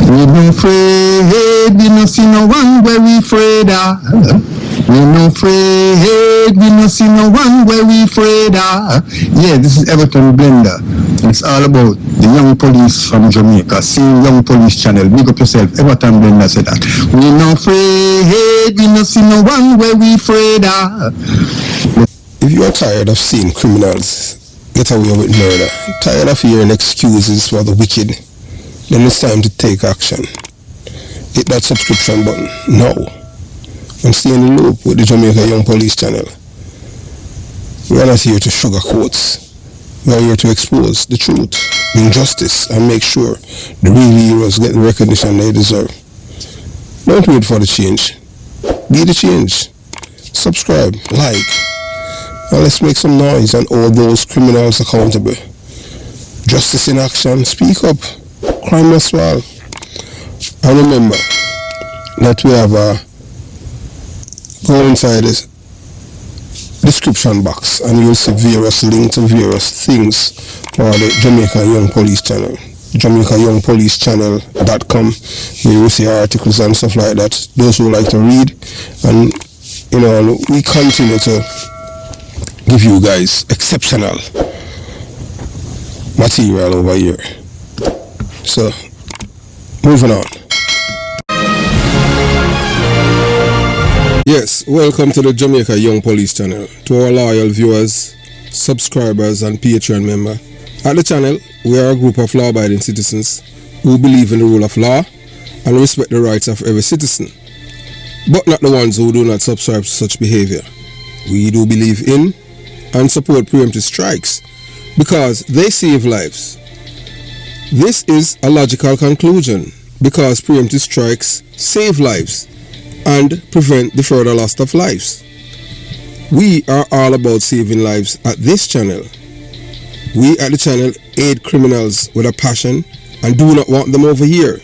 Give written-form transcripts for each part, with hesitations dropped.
We no afraid, we no see no one where we afraid of. We no afraid, we no see no one where we afraid of. Yeah, this is Everton Blender. It's all about the young police from Jamaica. See Young Police Channel. Big up yourself. Everton Blender said that. We no afraid, we no see no one where we afraid of. If you are tired of seeing criminals get away with murder, tired of hearing excuses for the wicked, then it's time to take action. Hit that subscription button now and stay in the loop with the Jamaica Young Police Channel. We are not here to sugarcoat. We are here to expose the truth, bring justice, and make sure the real heroes get the recognition they deserve. Don't wait for the change. Be the change. Subscribe, like, and let's make some noise and hold those criminals accountable. Justice in action. Speak up. Crime must fall. And remember that we have go inside this description box and you'll see various links to various things for the Jamaica Young Police Channel. JamaicaYoungPoliceChannel.com, where you will see articles and stuff like that. Those who like to read, and you know, we continue to give you guys exceptional material over here. So, moving on. Yes, welcome to the Jamaica Young Police Channel. To our loyal viewers, subscribers and Patreon members. At the channel, we are a group of law-abiding citizens who believe in the rule of law and respect the rights of every citizen, but not the ones who do not subscribe to such behavior. We do believe in and support preemptive strikes because they save lives. This is a logical conclusion because preemptive strikes save lives and prevent the further loss of lives. We are all about saving lives at this channel. We at the channel aid criminals with a passion and do not want them over here.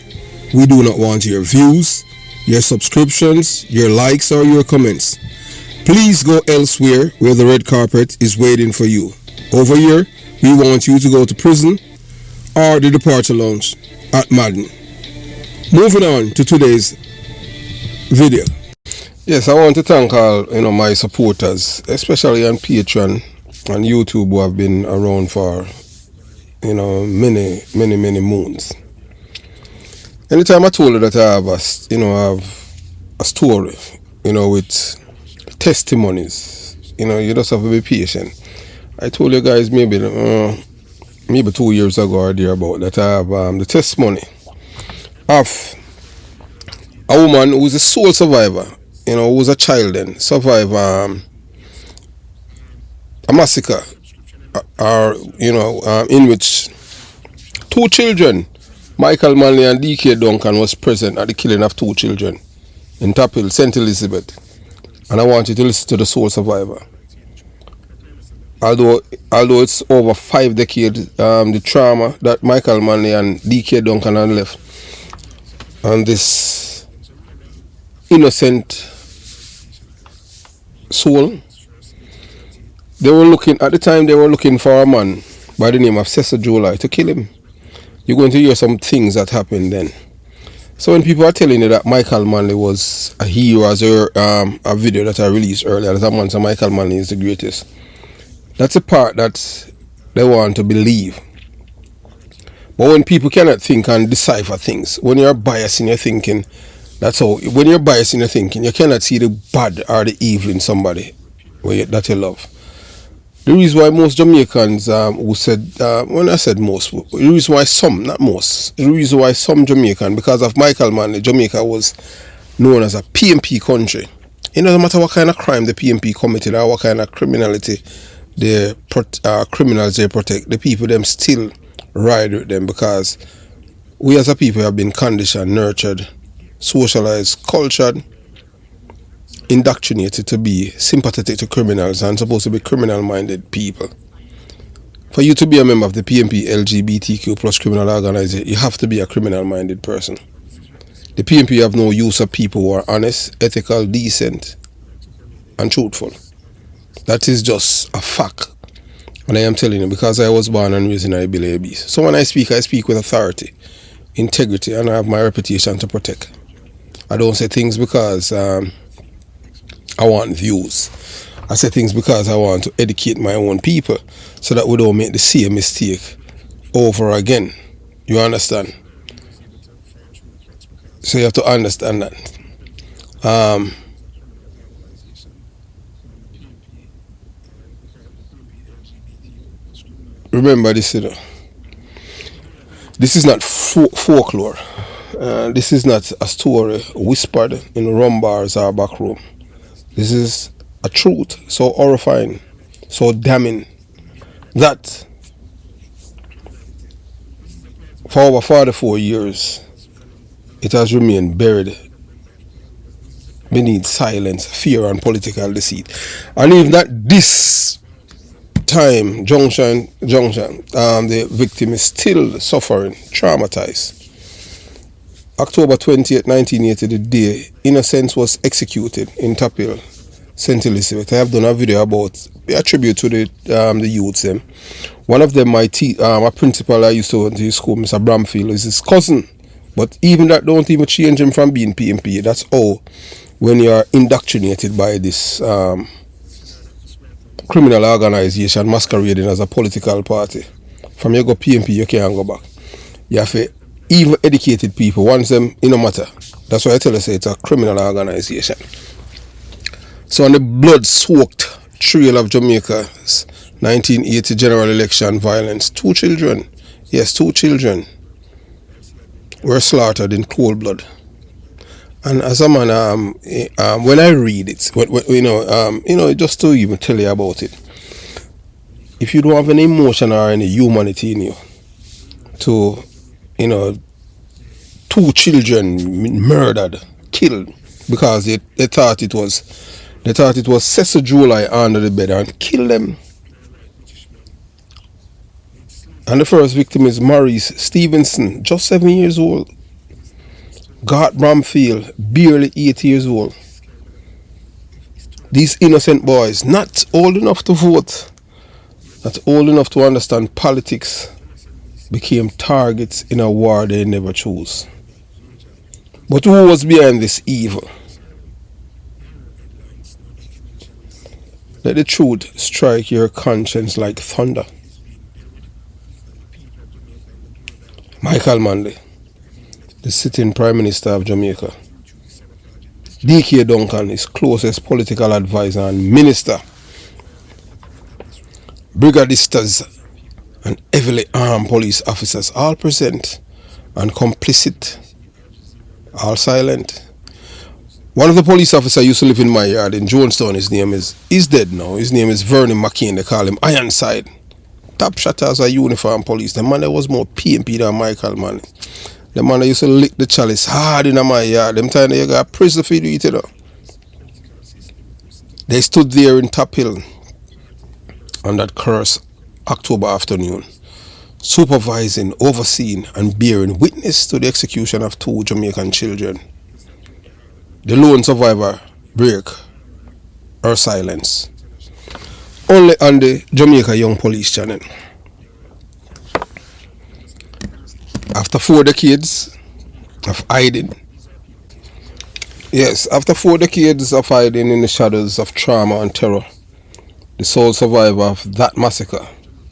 We do not want your views, your subscriptions, your likes or your comments. Please go elsewhere where the red carpet is waiting for you. Over here, we want you to go to prison or the departure lounge at Madden. Moving on to today's video. Yes, I want to thank all my supporters, especially on Patreon and YouTube, who have been around for many moons. Anytime I told you that I have a story, with testimonies, you just have to be patient. I told you guys maybe 2 years ago or thereabout that I have the testimony of a woman who was a sole survivor, who was a child then, survived a massacre, in which 2 children, Michael Manley and DK Duncan, was present at the killing of 2 children in Tapil, St. Elizabeth. And I want you to listen to the sole survivor. Although it's over 5 decades, the trauma that Michael Manley and DK Duncan had left, and this innocent soul, they were looking for a man by the name of Cesar July to kill him. You're going to hear some things that happened then. So when people are telling you that Michael Manley was a hero, as a video that I released earlier, that man said Michael Manley is the greatest, that's a part that they want to believe. But when people cannot think and decipher things, when you're biased in your thinking, that's how. When you're biased in your thinking, you cannot see the bad or the evil in somebody that you love. The reason why most Jamaicans who said, when I said most, the reason why some, not most, the reason why some Jamaican, because of Michael Manley, Jamaica was known as a PMP country. It doesn't matter what kind of crime the PMP committed or what kind of criminality the criminals they protect, the people them still ride with them, because we as a people have been conditioned, nurtured, socialized, cultured, indoctrinated to be sympathetic to criminals and supposed to be criminal-minded people. For you to be a member of the PMP LGBTQ plus criminal organization, you have to be a criminal-minded person. The PMP have no use of people who are honest, ethical, decent, and truthful. That is just a fact. And I am telling you, because I was born and raised in Ibilabis. So when I speak with authority. integrity and I have my reputation to protect. I don't say things because I want views. I say things because I want to educate my own people so that we don't make the same mistake over again. You understand? So you have to understand that. Remember this, you know. This is not folklore. This is not a story whispered in rum bars or back room. This is a truth so horrifying, so damning, that for over 44 years it has remained buried beneath silence, fear and political deceit. And even at this junction, the victim is still suffering, traumatized. October 20th, 1980, the day Innocence was executed in Top Hill, St. Elizabeth. I have done a video about a tribute to the youths. One of them, a principal I used to go to his school, Mr. Bramfield, is his cousin. But even that don't even change him from being PMP. That's all when you are indoctrinated by this criminal organization masquerading as a political party. From you go PMP, you can't go back. You have to, even educated people, once them, it no matter. That's why I tell you, say it's a criminal organization. So on the blood-soaked trail of Jamaica's 1980 general election violence, 2 children, yes, 2 children were slaughtered in cold blood. And as a man, when I read it, just to even tell you about it, if you don't have any emotion or any humanity in you, to, 2 children murdered, killed, because they thought it was Cecil July under the bed and killed them. And the first victim is Maurice Stevenson, just 7 years old. Gart Bramfield, barely 8 years old. These innocent boys, not old enough to vote, not old enough to understand politics, became targets in a war they never chose. But who was behind this evil? Let the truth strike your conscience like thunder. Michael Manley, the sitting Prime Minister of Jamaica. DUNCAN, his closest political advisor and minister. Brigadistas and heavily armed police officers, all present and complicit, all silent. One of the police officers used to live in my yard in Jonestown. He's dead now. His name is Vernon McCain. They call him Ironside. Top shot as a uniform police. The man that was more PMP than Michael Manley. The man that used to lick the chalice hard in my yard. Them time they got prison for you, you know. They stood there in Top Hill on that cursed October afternoon, supervising, overseeing and bearing witness to the execution of 2 Jamaican children. The lone survivor break her silence. Only on the Jamaica Young Police channel. After 4 decades of hiding, yes, after 4 decades of hiding in the shadows of trauma and terror, the sole survivor of that massacre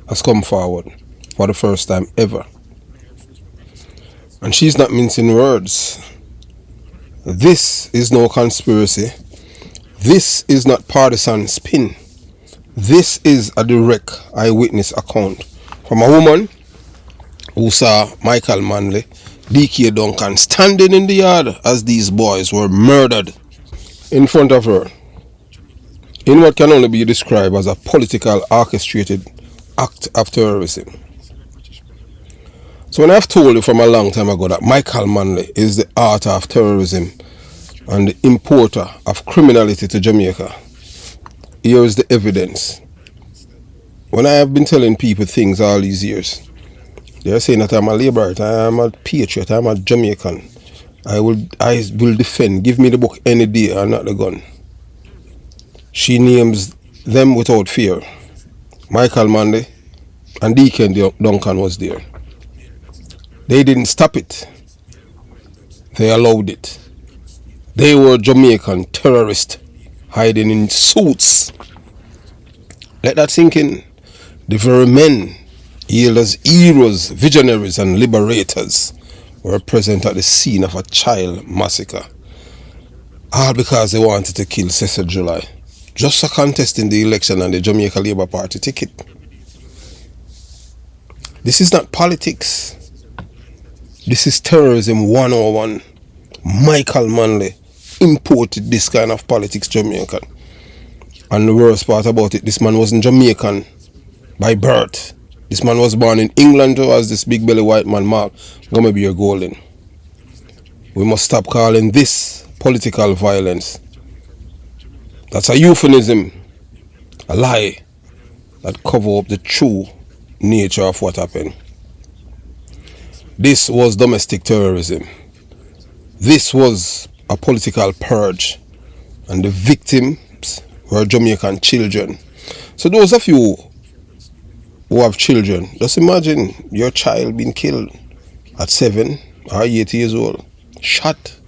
has come forward for the first time ever. And she's not mincing words. This is no conspiracy. This is not partisan spin. This is a direct eyewitness account from a woman who saw Michael Manley, DUNCAN, standing in the yard as these boys were murdered in front of her, in what can only be described as a political orchestrated act of terrorism. So when I've told you from a long time ago that Michael Manley is the author of terrorism and the importer of criminality to Jamaica, here is the evidence. When I have been telling people things all these years, they are saying that I'm a laborer, I am a patriot, I am a Jamaican. I will defend. Give me the book any day and not the gun. She names them without fear. Michael Manley and DUNCAN was there. They didn't stop it. They allowed it. They were Jamaican terrorists hiding in suits. Let that sink in. The very men hailed as heroes, visionaries and liberators were present at the scene of a child massacre. All because they wanted to kill Cecil July, just for contesting the election on the Jamaica Labour Party ticket. This is not politics. This is terrorism 101. Michael Manley imported this kind of politics Jamaican. And the worst part about it, this man wasn't Jamaican by birth. This man was born in England too, as this big belly white man Mark gonna be your golden. We must stop calling this political violence. That's a euphemism, a lie that cover up the true nature of what happened. This was domestic terrorism. This was a political purge, and the victims were Jamaican children. So those of you who have children, just imagine your child being killed at 7 or 8 years old, shot,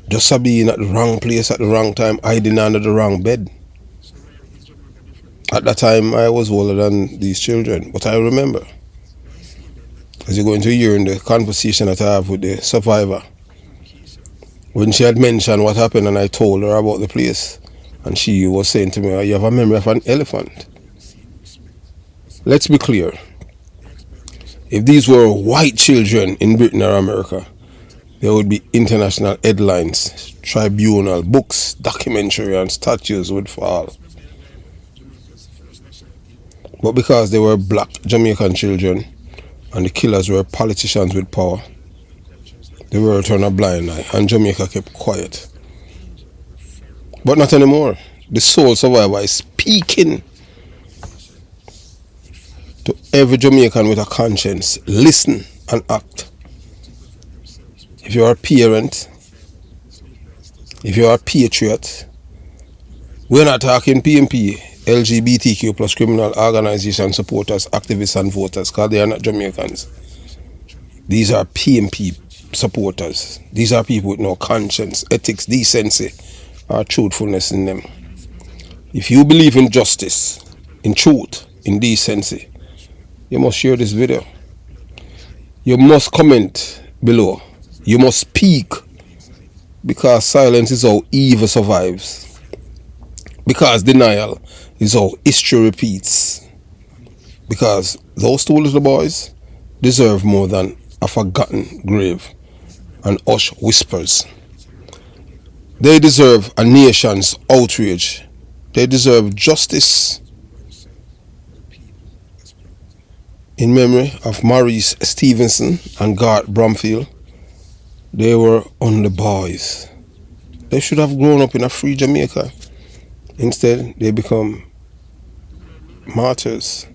just for being at the wrong place at the wrong time, hiding under the wrong bed. At that time, I was older than these children, but I remember, as you're going to hear in the conversation that I have with the survivor, when she had mentioned what happened and I told her about the place, and she was saying to me, you have a memory of an elephant. Let's be clear. If these were white children in Britain or America, there would be international headlines, tribunal, books, documentary and statues would fall. But because they were black Jamaican children and the killers were politicians with power, the world turned a blind eye and Jamaica kept quiet. But not anymore. The sole survivor is speaking to every Jamaican with a conscience. Listen and act. If you are a parent, if you are a patriot, we're not talking PMP, LGBTQ plus criminal organization supporters, activists and voters, because they are not Jamaicans. These are PMP supporters. These are people with no conscience, ethics, decency, or truthfulness in them. If you believe in justice, in truth, in decency, you must share this video. You must comment below. You must speak, because silence is how evil survives. Because denial is how history repeats. Because those two little boys deserve more than a forgotten grave and hush whispers. They deserve a nation's outrage. They deserve justice. In memory of Maurice Stevenson and Garth Bromfield, they were only boys. They should have grown up in a free Jamaica. Instead, they become martyrs,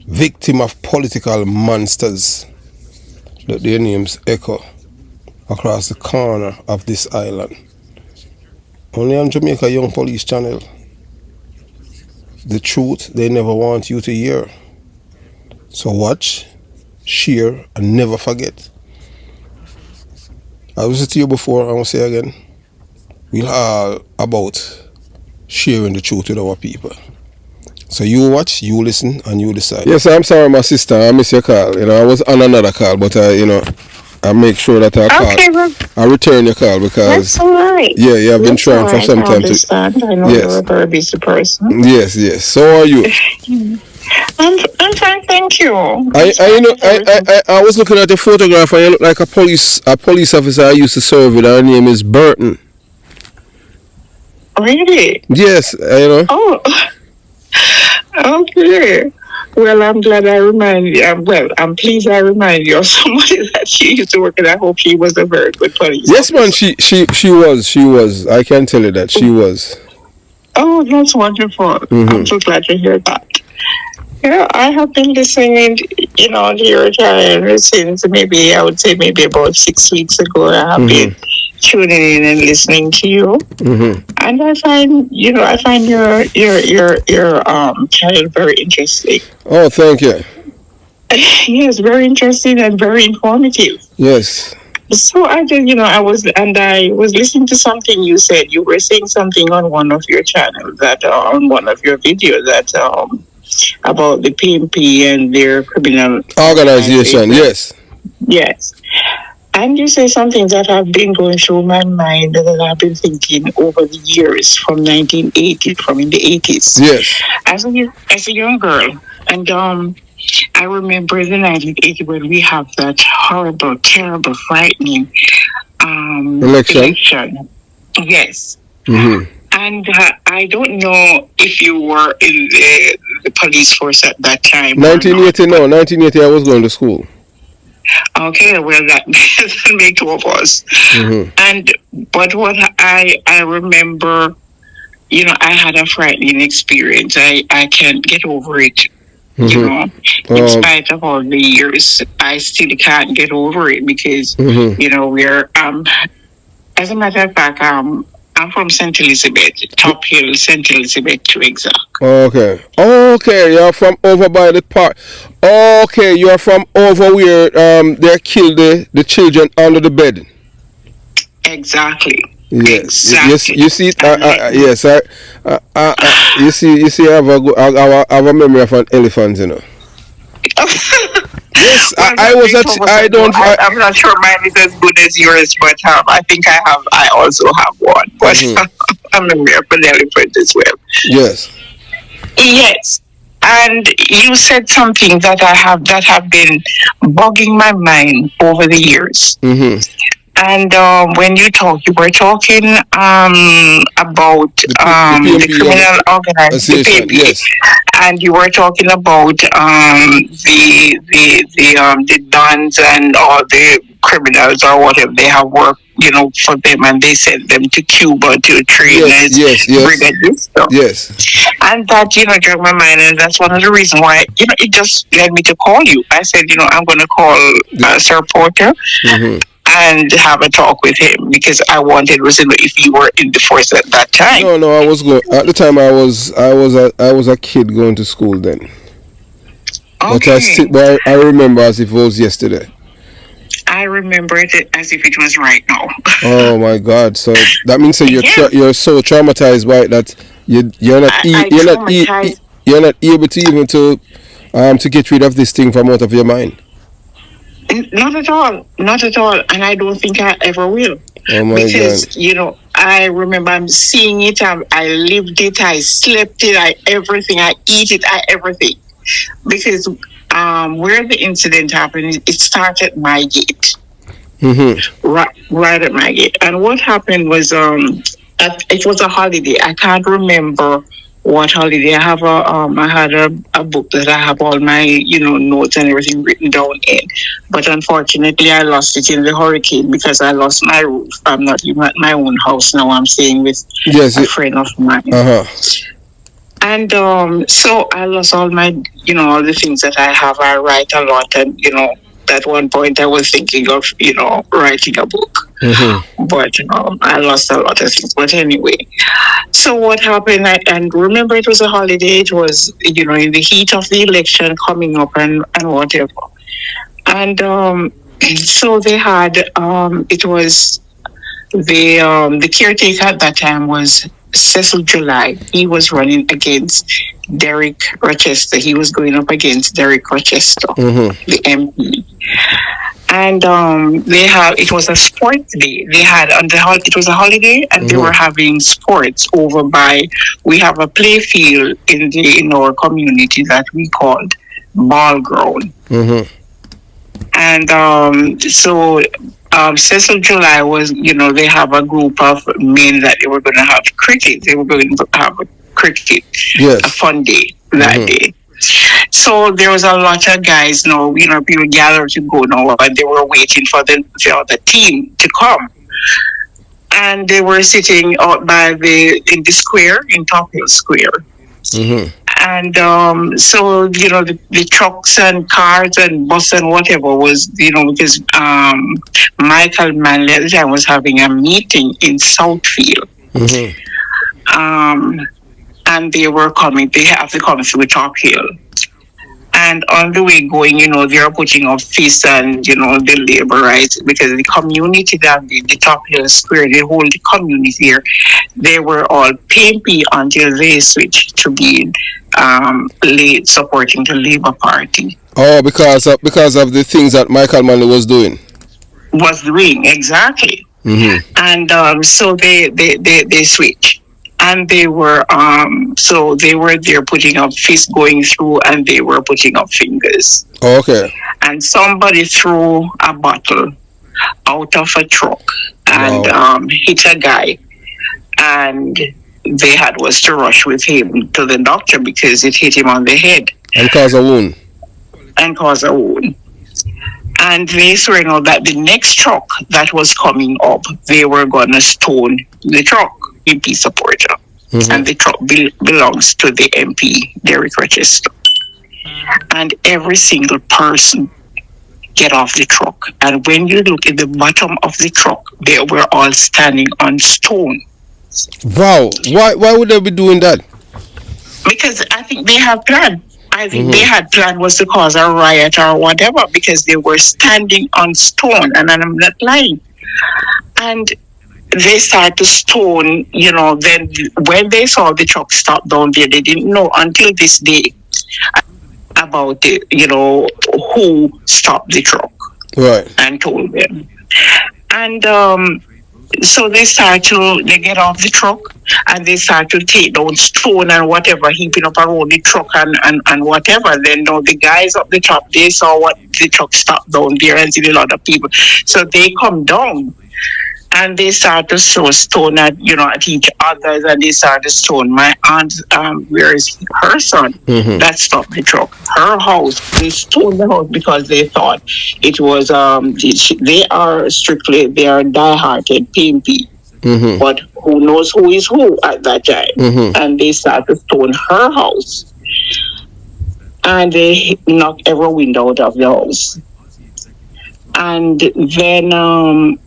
victim of political monsters. Let their names echo across the corner of this island. Only on Jamaica Young Police channel. The truth they never want you to hear. So watch, share, and never forget. I was to you before, I will say again, we're all about sharing the truth with our people. So you watch, you listen, and you decide. Yes, I'm sorry, my sister, I missed your call. I was on another call, but I make sure that I call. Okay, well, I return your call because that's all right. Yeah, I've been trying for some time to. I know you're a very busy person. Yes. So how are you? I'm fine, thank you. I was looking at the photograph and you look like a police officer I used to serve with. Her name is Burton. Really? Yes, Oh, okay. Well, I'm glad I remind you. I'm pleased I remind you of somebody that she used to work with. I hope she was a very good police Yes, officer. man, she was. I can tell you that she was. Oh, that's wonderful. Mm-hmm. I'm so glad to hear that. Yeah, I have been listening, to your channel since maybe about 6 weeks ago. I have been tuning in and listening to you, and I find your channel very interesting. Oh, thank you. Yes, very interesting and very informative. Yes. So I just, I was listening to something you said. You were saying something on one of your channels that on one of your videos that about the PMP and their criminal Organization, organization. yes. Yes. And you say something that have been going through my mind that I've been thinking over the years from 1980, from in the 80s. Yes. As a young girl. And I remember the 1980 when we have that horrible, terrible, frightening election. Yes. Mm-hmm. And I don't know if you were in the police force at that time. 1980, no. 1980, I was going to school. Okay, well, that doesn't make two of us. Mm-hmm. But what I remember, I had a frightening experience. I can't get over it. Mm-hmm. In spite of all the years, I still can't get over it because, we're, as a matter of fact, I'm from St. Elizabeth, Top Hill, St. Elizabeth to exact. Okay, you're from over by the park. Okay, you're from over where they killed the children under the bed. Exactly. Yes. Exactly. You see, yes. You see, I have a memory of an elephant, Yes, well, I'm not sure mine is as good as yours, but I think I also have one. But I'm a memory of an elephant as well. Yes. Yes. And you said something that have been bugging my mind over the years. Mm-hmm. And when you were talking about the criminal organization, yes. And you were talking about the dons and all the criminals or whatever they have worked, for them, and they sent them to Cuba to train as brigadiers. Yes. And that, drove my mind, and that's one of the reasons why, it just led me to call you. I said, I'm going to call Sir Porter. Mm-hmm. And have a talk with him because I wanted to know if you were in the force at that time. No, I was going at the time. I was a kid going to school then. Okay. But I remember as if it was yesterday. I remember it as if it was right now. Oh my God! So that means that you're so traumatized by it that you're not able to even to get rid of this thing from out of your mind. Not at all, and I don't think I ever will. Oh my God! I remember I'm seeing it. I lived it. I slept it. Everything. I eat it. Everything. Because where the incident happened, it started at my gate. Mm-hmm. Right at my gate. And what happened was it was a holiday. I can't remember what holiday. I have I had a book that I have all my notes and everything written down in, but unfortunately I lost it in the hurricane because I lost my roof. I'm not even at my own house now. I'm staying with a friend of mine. And so I lost all my all the things that I have. I write a lot, and at one point I was thinking of writing a book. Mm-hmm. But I lost a lot of things. But anyway, so what happened? And remember, it was a holiday. It was in the heat of the election coming up and whatever. And so they had it was the caretaker at that time was Cecil July. He was running against Derek Rochester. He was going up against Derek Rochester, the MP. And it was a sports day. They had it was a holiday, and they were having sports over by. We have a play field in our community that we called Ball Ground. Mm-hmm. And so Cecil July was, they have a group of men that they were going to have cricket. They were going to have a cricket, a fun day that day. So there was a lot of guys, people gathered to go now, and they were waiting for the other team to come. And they were sitting out in the square, in Top Hill Square. Mm-hmm. And so, the trucks and cars and bus and whatever was, because Michael Manley at the time was having a meeting in Southfield. Mm-hmm. And they were coming, they have to come through Top Hill. And on the way going, they are putting up fists and, the labor rights, because the community that the Top Hill Square, the whole community here, they were all PMP until they switched to being supporting the Labour Party. Oh, because of the things that Michael Manley was doing. Exactly. Mm-hmm. And so they switched. And they were so they were there putting up fists going through, and they were putting up fingers. Oh, okay. And somebody threw a bottle out of a truck and hit a guy, and they was to rush with him to the doctor because it hit him on the head and caused a wound. And they swear now that the next truck that was coming up, they were gonna stone the truck. MP supporter, and the truck belongs to the MP, Derek Rochester. And every single person get off the truck. And when you look at the bottom of the truck, they were all standing on stone. Wow. Why would they be doing that? Because I think they have planned. I think they had planned was to cause a riot or whatever, because they were standing on stone, and I'm not lying. And they started to stone, then when they saw the truck stop down there, they didn't know until this day about it, who stopped the truck. Right. And told them. And so they get off the truck, and they start to take down stone and whatever, heaping up around the truck and whatever. Then the guys up the top, they saw what the truck stopped down there and see a lot of people. So they come down. And they started to throw stone at each other, and they started to stone my aunt. Where is her son? That stopped the truck. Her house. They stoned the house because they thought it was. They are die-hearted PMP, but who knows who is who at that time? And they started to stone her house, and they knocked every window out of the house. And then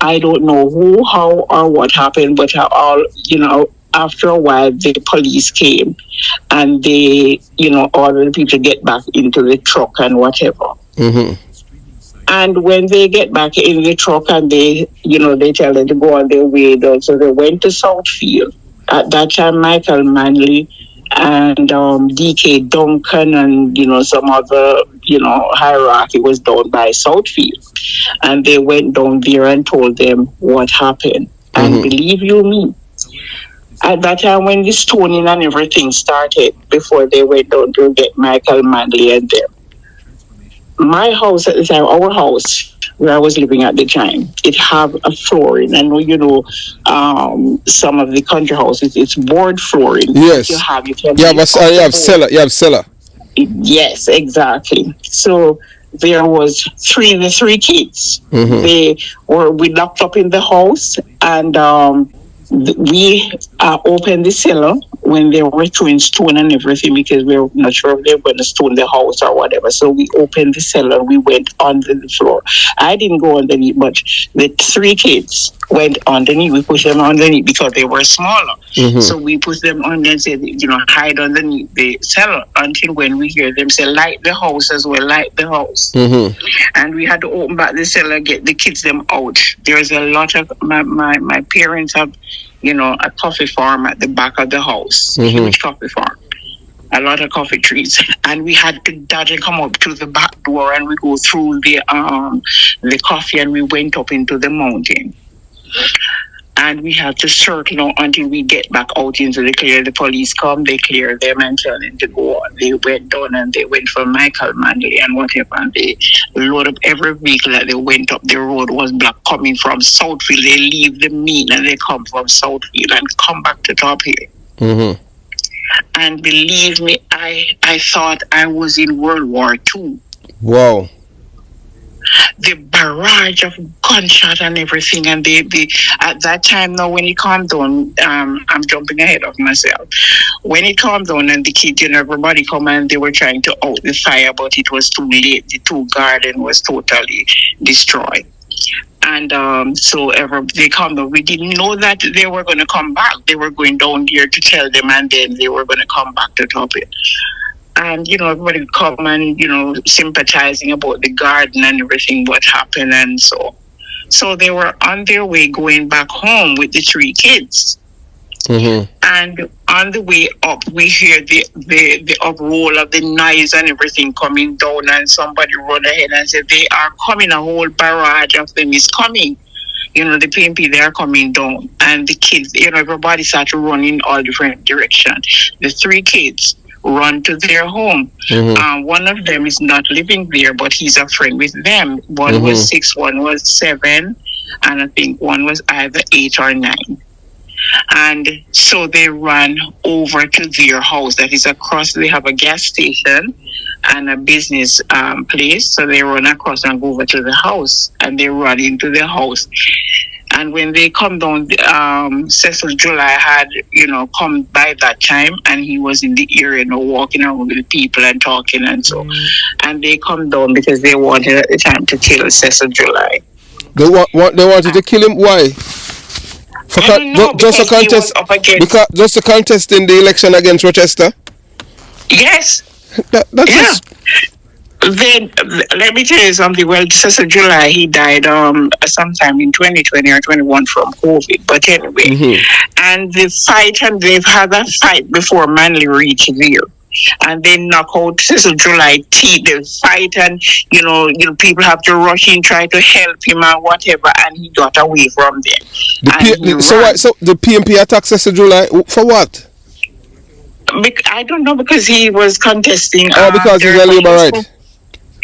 I don't know who, how, or what happened, but after a while the police came, and they, ordered the people to get back into the truck and whatever. And when they get back in the truck, and they tell them to go on their way, so they went to Southfield. At that time, Michael Manley and DK Duncan and some other hierarchy was down by Southfield, and they went down there and told them what happened. And believe you me, at that time when the stoning and everything started, before they went down to get Michael Manley and them, my house at the time, our house where I was living at the time, it have a flooring. I know some of the country houses, it's board flooring. Yes. You have cellar. Yes, exactly. So there was the three kids. We locked up in the house, and we opened the cellar when they were throwing stone and everything, because we were not sure if they were going to stone the house or whatever. So we opened the cellar, we went under the floor. I didn't go underneath, but the three kids went underneath. We pushed them underneath because they were smaller. So we pushed them under and said, hide underneath the cellar until when we hear them say, light the house as well, light the house. And we had to open back the cellar, get the kids them out. There's a lot of, my parents have, a coffee farm at the back of the house, huge coffee farm, a lot of coffee trees, and we had to dodge and come up to the back door, and we go through the coffee, and we went up into the mountain, and we had to circle until we get back out into the clear. The police come, they clear them and tell them to go on. They went down, and they went for Michael Manley and whatever, and they load up every vehicle that they went up. The road was blocked coming from Southfield. They leave the mean, and they come from Southfield and come back to Top Hill. And believe me, I thought I was in World War II. Wow. The barrage of gunshot and everything, and they at that time, now when it calmed down, I'm jumping ahead of myself. When it calmed down and the kids and everybody come, and they were trying to out the fire, but it was too late. The two garden was totally destroyed. And so they come down. We didn't know that they were going to come back. They were going down here to tell them, and then they were going to come back to Top Hill. And, everybody would come and, sympathizing about the garden and everything, what happened. And so they were on their way going back home with the 3 kids. Mm-hmm. And on the way up, we hear the uproar of the noise and everything coming down. And somebody run ahead and said, they are coming, a whole barrage of them is coming. The PMP, they are coming down. And the kids, everybody started running in all different directions. The 3 kids run to their home. Mm-hmm. One of them is not living there, but he's a friend with them. One was 6, one was 7, and I think one was either 8 or 9. And so they ran over to their house that is across. They have a gas station and a business place. So they run across and go over to the house, and they run into the house. And when they come down, Cecil July had, come by that time, and he was in the area, walking around with the people and talking and so. And they come down because they wanted at the time to kill Cecil July. They wanted to kill him. Why? I don't know, Just a contest. Just a contest in the election against Rochester. Yes. That's just. Then let me tell you something. Well, Cecil July, he died sometime in 2020 or 21 from COVID. But anyway, and the fight, and they've had a fight before Manley reached there. And they knock out Cecil July teeth. They fight, and people have to rush in, try to help him and whatever, and he got away from them. So the PMP attacked Cecil July for what? I don't know, because he was contesting. Because he's a Labourite.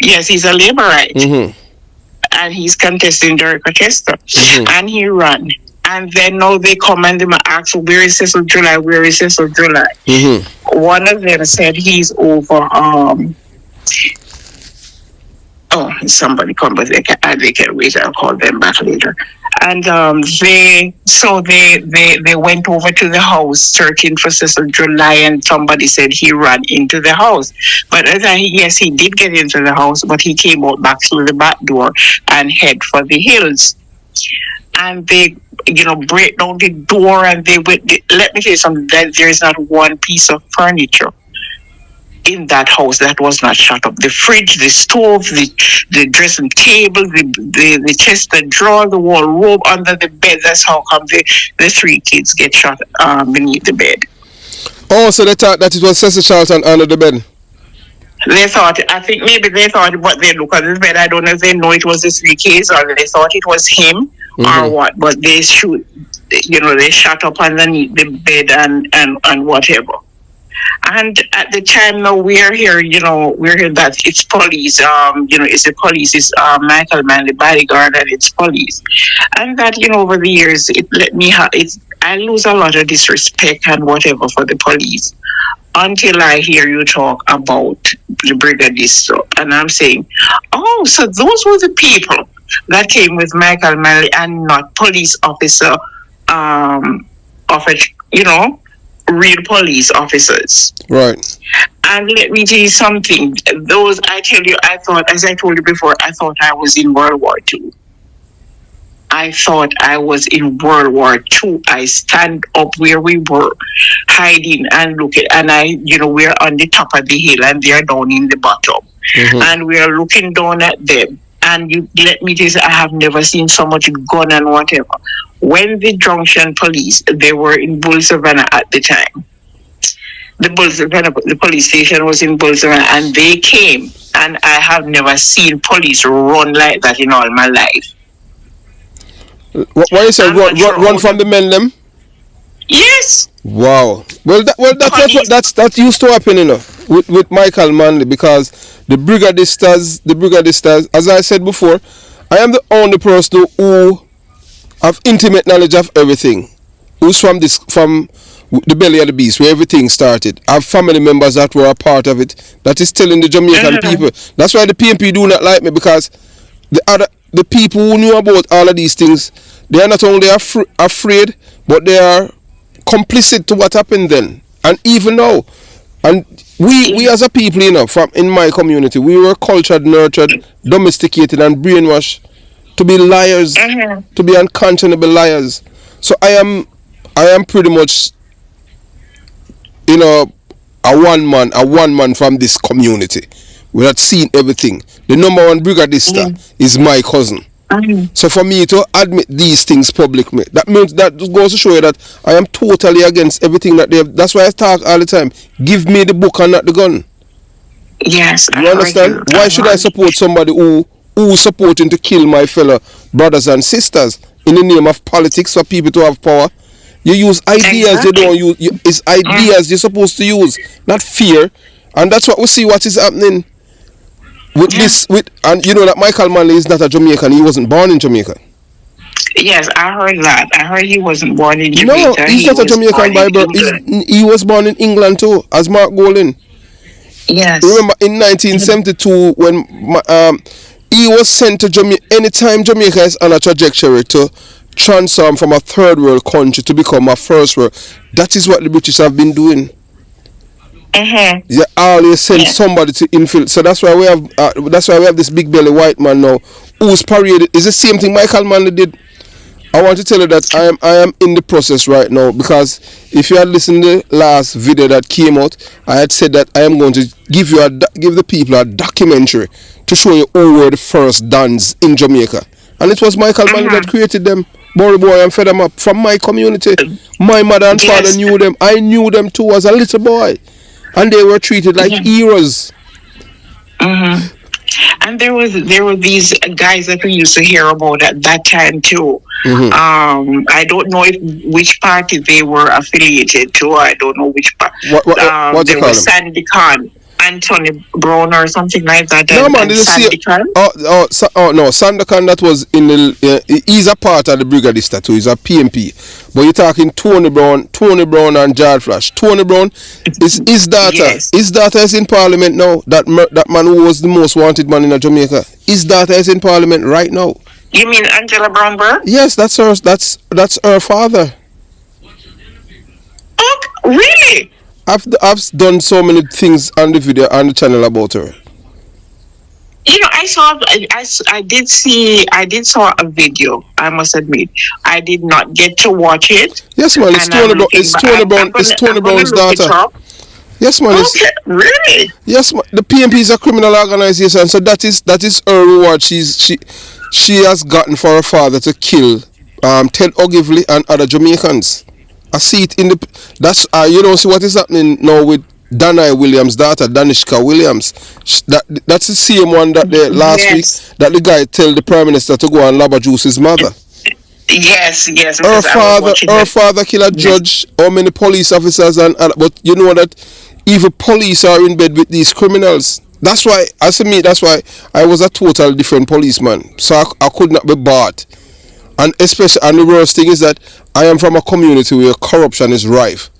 Yes, he's a Labourite. And he's contesting during Rochester. And he ran. And then now they come and they ask, where is Cecil July? Where is Cecil July? One of them said he's over. Somebody come, but they can wait. I'll call them back later. And they went over to the house searching for Cecil July, and somebody said he ran into the house. But yes, he did get into the house, but he came out back through the back door and head for the hills. And they, break down the door, and let me tell you something, that there is not one piece of furniture in that house that was not shut up. The fridge, the stove, the dressing table, the chest, the drawer, the wardrobe, under the bed. That's how come the 3 kids get shot beneath the bed. Oh, so they thought that it was Cecil Charlton under the bed? I think maybe they thought, but they look at the bed. I don't know if they know it was the 3 kids, or they thought it was him or what, but they shoot, they shot up underneath the bed and whatever. And at the time now we're here that it's police, it's the police, it's Michael Manley bodyguard, and it's police. And that, over the years, I lose a lot of disrespect and whatever for the police, until I hear you talk about the brigadier. And I'm saying, oh, so those were the people that came with Michael Manley, and not police officer, real police officers. Right. And let me tell you something. I thought, as I told you before, I thought I was in World War II. I thought I was in World War II. I stand up where we were, hiding and looking, and we're on the top of the hill, and they're down in the bottom. And we're looking down at them. And let me tell you, I have never seen so much gun and whatever. When the Junction police, they were in Bull Savannah at the time. The police station was in Bull Savannah, and they came, and I have never seen police run like that in all my life. What you said? Run from the men them? Yes. Wow. Well, that used to happen, with Michael Manley, because the brigadistas, as I said before, I am the only person who have intimate knowledge of everything. Who's from the belly of the beast, where everything started. I have family members that were a part of it. That is telling the Jamaican people. That's why the PMP do not like me, because the people who knew about all of these things, they are not only afraid, but they are complicit to what happened then, and even now. And we as a people, in my community, we were cultured, nurtured, domesticated, and brainwashed to be liars, to be unconscionable liars. So I am pretty much, a one man from this community. We had seen everything. The number one brigadista is my cousin. So for me to admit these things publicly, that means that goes to show you that I am totally against everything that they have. That's why I talk all the time. Give me the book and not the gun. Yes, you understand? Why should I support somebody who is supporting to kill my fellow brothers and sisters in the name of politics for people to have power? You use ideas. You don't use. It's ideas you're supposed to use, not fear. And that's what we see. What is happening with this? And you know that Michael Manley is not a Jamaican. He wasn't born in Jamaica. Yes, I heard that. I heard he wasn't born in Jamaica. No, he's not a Jamaican by birth. He was born in England too, as Mark Golding. Yes. Remember in 1972 when he was sent to Jamaica. Anytime Jamaica is on a trajectory to transform from a third world country to become a first world, that is what the British have been doing. They always send somebody to infiltrate. So that's why we have this big belly white man now who's paraded. It's the same thing Michael Manley did. I want to tell you that I am in the process right now, because if you had listened to the last video that came out, I had said that I am going to give the people a documentary to show you who were the first Dons in Jamaica, and it was Michael Manley that created them. Boy and fed them up from my community. My mother and father knew them. I knew them too as a little boy, and they were treated like heroes. And there were these guys that we used to hear about at that time too. I don't know which party they were affiliated to. I don't know which party. What there was Sandy Khan, Anthony Brown, or something like that. No, man, Sandy Khan? No, Sandy Khan, that was in the. He's a part of the Brigadista too. He's a PMP. But you're talking Tony Brown and George Flash. Tony Brown is his daughter. Yes. His daughter is in Parliament now. That man who was the most wanted man in Jamaica. His daughter is in Parliament right now. You mean Angela Brown-Burke? Yes, that's her. That's her father. Oh, really? I've done so many things on the video on the channel about her. You know, I did saw a video. I must admit, I did not get to watch it. Yes, man. It's Tony Brown's daughter. Yes, man. Okay, really? Yes, man. The PMP is a criminal organization, so that is her reward. She has gotten for her father to kill Ted Ogilvy and other Jamaicans. I see it in that's you don't see what is happening now with Danai Williams' daughter, Danishka Williams. That's the same one that last week that the guy tell the Prime Minister to go and laba juice his mother. Yes. Her father killed a judge. How many police officers but you know that even police are in bed with these criminals. That's why I was a total different policeman. So I could not be bought. And the worst thing is that I am from a community where corruption is rife.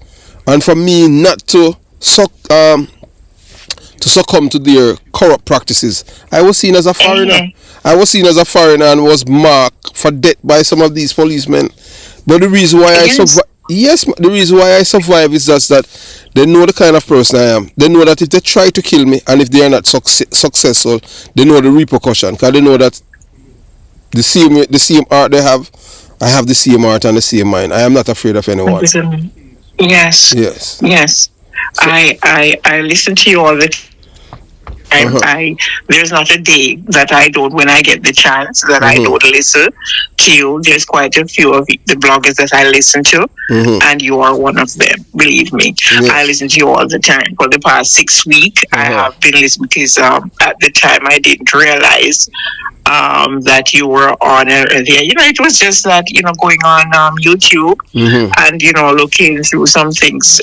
And for me not to succumb to their corrupt practices, I was seen as a foreigner. I was seen as a foreigner and was marked for death by some of these policemen. But the reason why the reason why I survive is just that they know the kind of person I am. They know that if they try to kill me and if they are not successful, they know the repercussion. Because they know that the same art they have, I have the same art and the same mind. I am not afraid of anyone. Yes. So, I listen to you all the time. There's not a day that I don't, when I get the chance, that I don't listen to you. There's quite a few of the bloggers that I listen to, and you are one of them. Believe me, I listen to you all the time. For the past 6 weeks, I have been listening because at the time I didn't realize that you were on there. You know, it was just that, you know, going on YouTube and, looking through some things.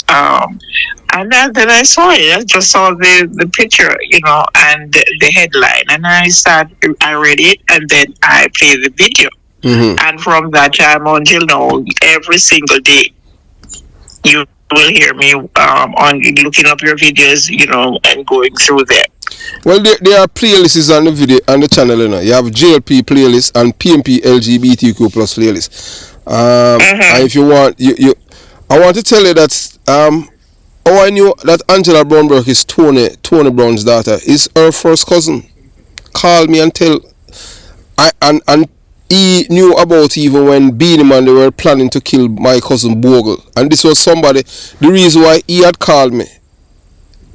And then I saw it. I just saw the picture, and the headline. And I read it, and then I played the video. And from that time until now, every single day, you will hear me on looking up your videos, and going through them. Well, there are playlists on the video on the channel. You have JLP playlist and PMP LGBTQ plus playlist. And if you want, I want to tell you that how I knew that Angela Brown-Burke is Tony Brown's daughter is her first cousin. Call me and tell. And he knew about even when Beanie Man, they were planning to kill my cousin Bogle. And this was somebody, the reason why he had called me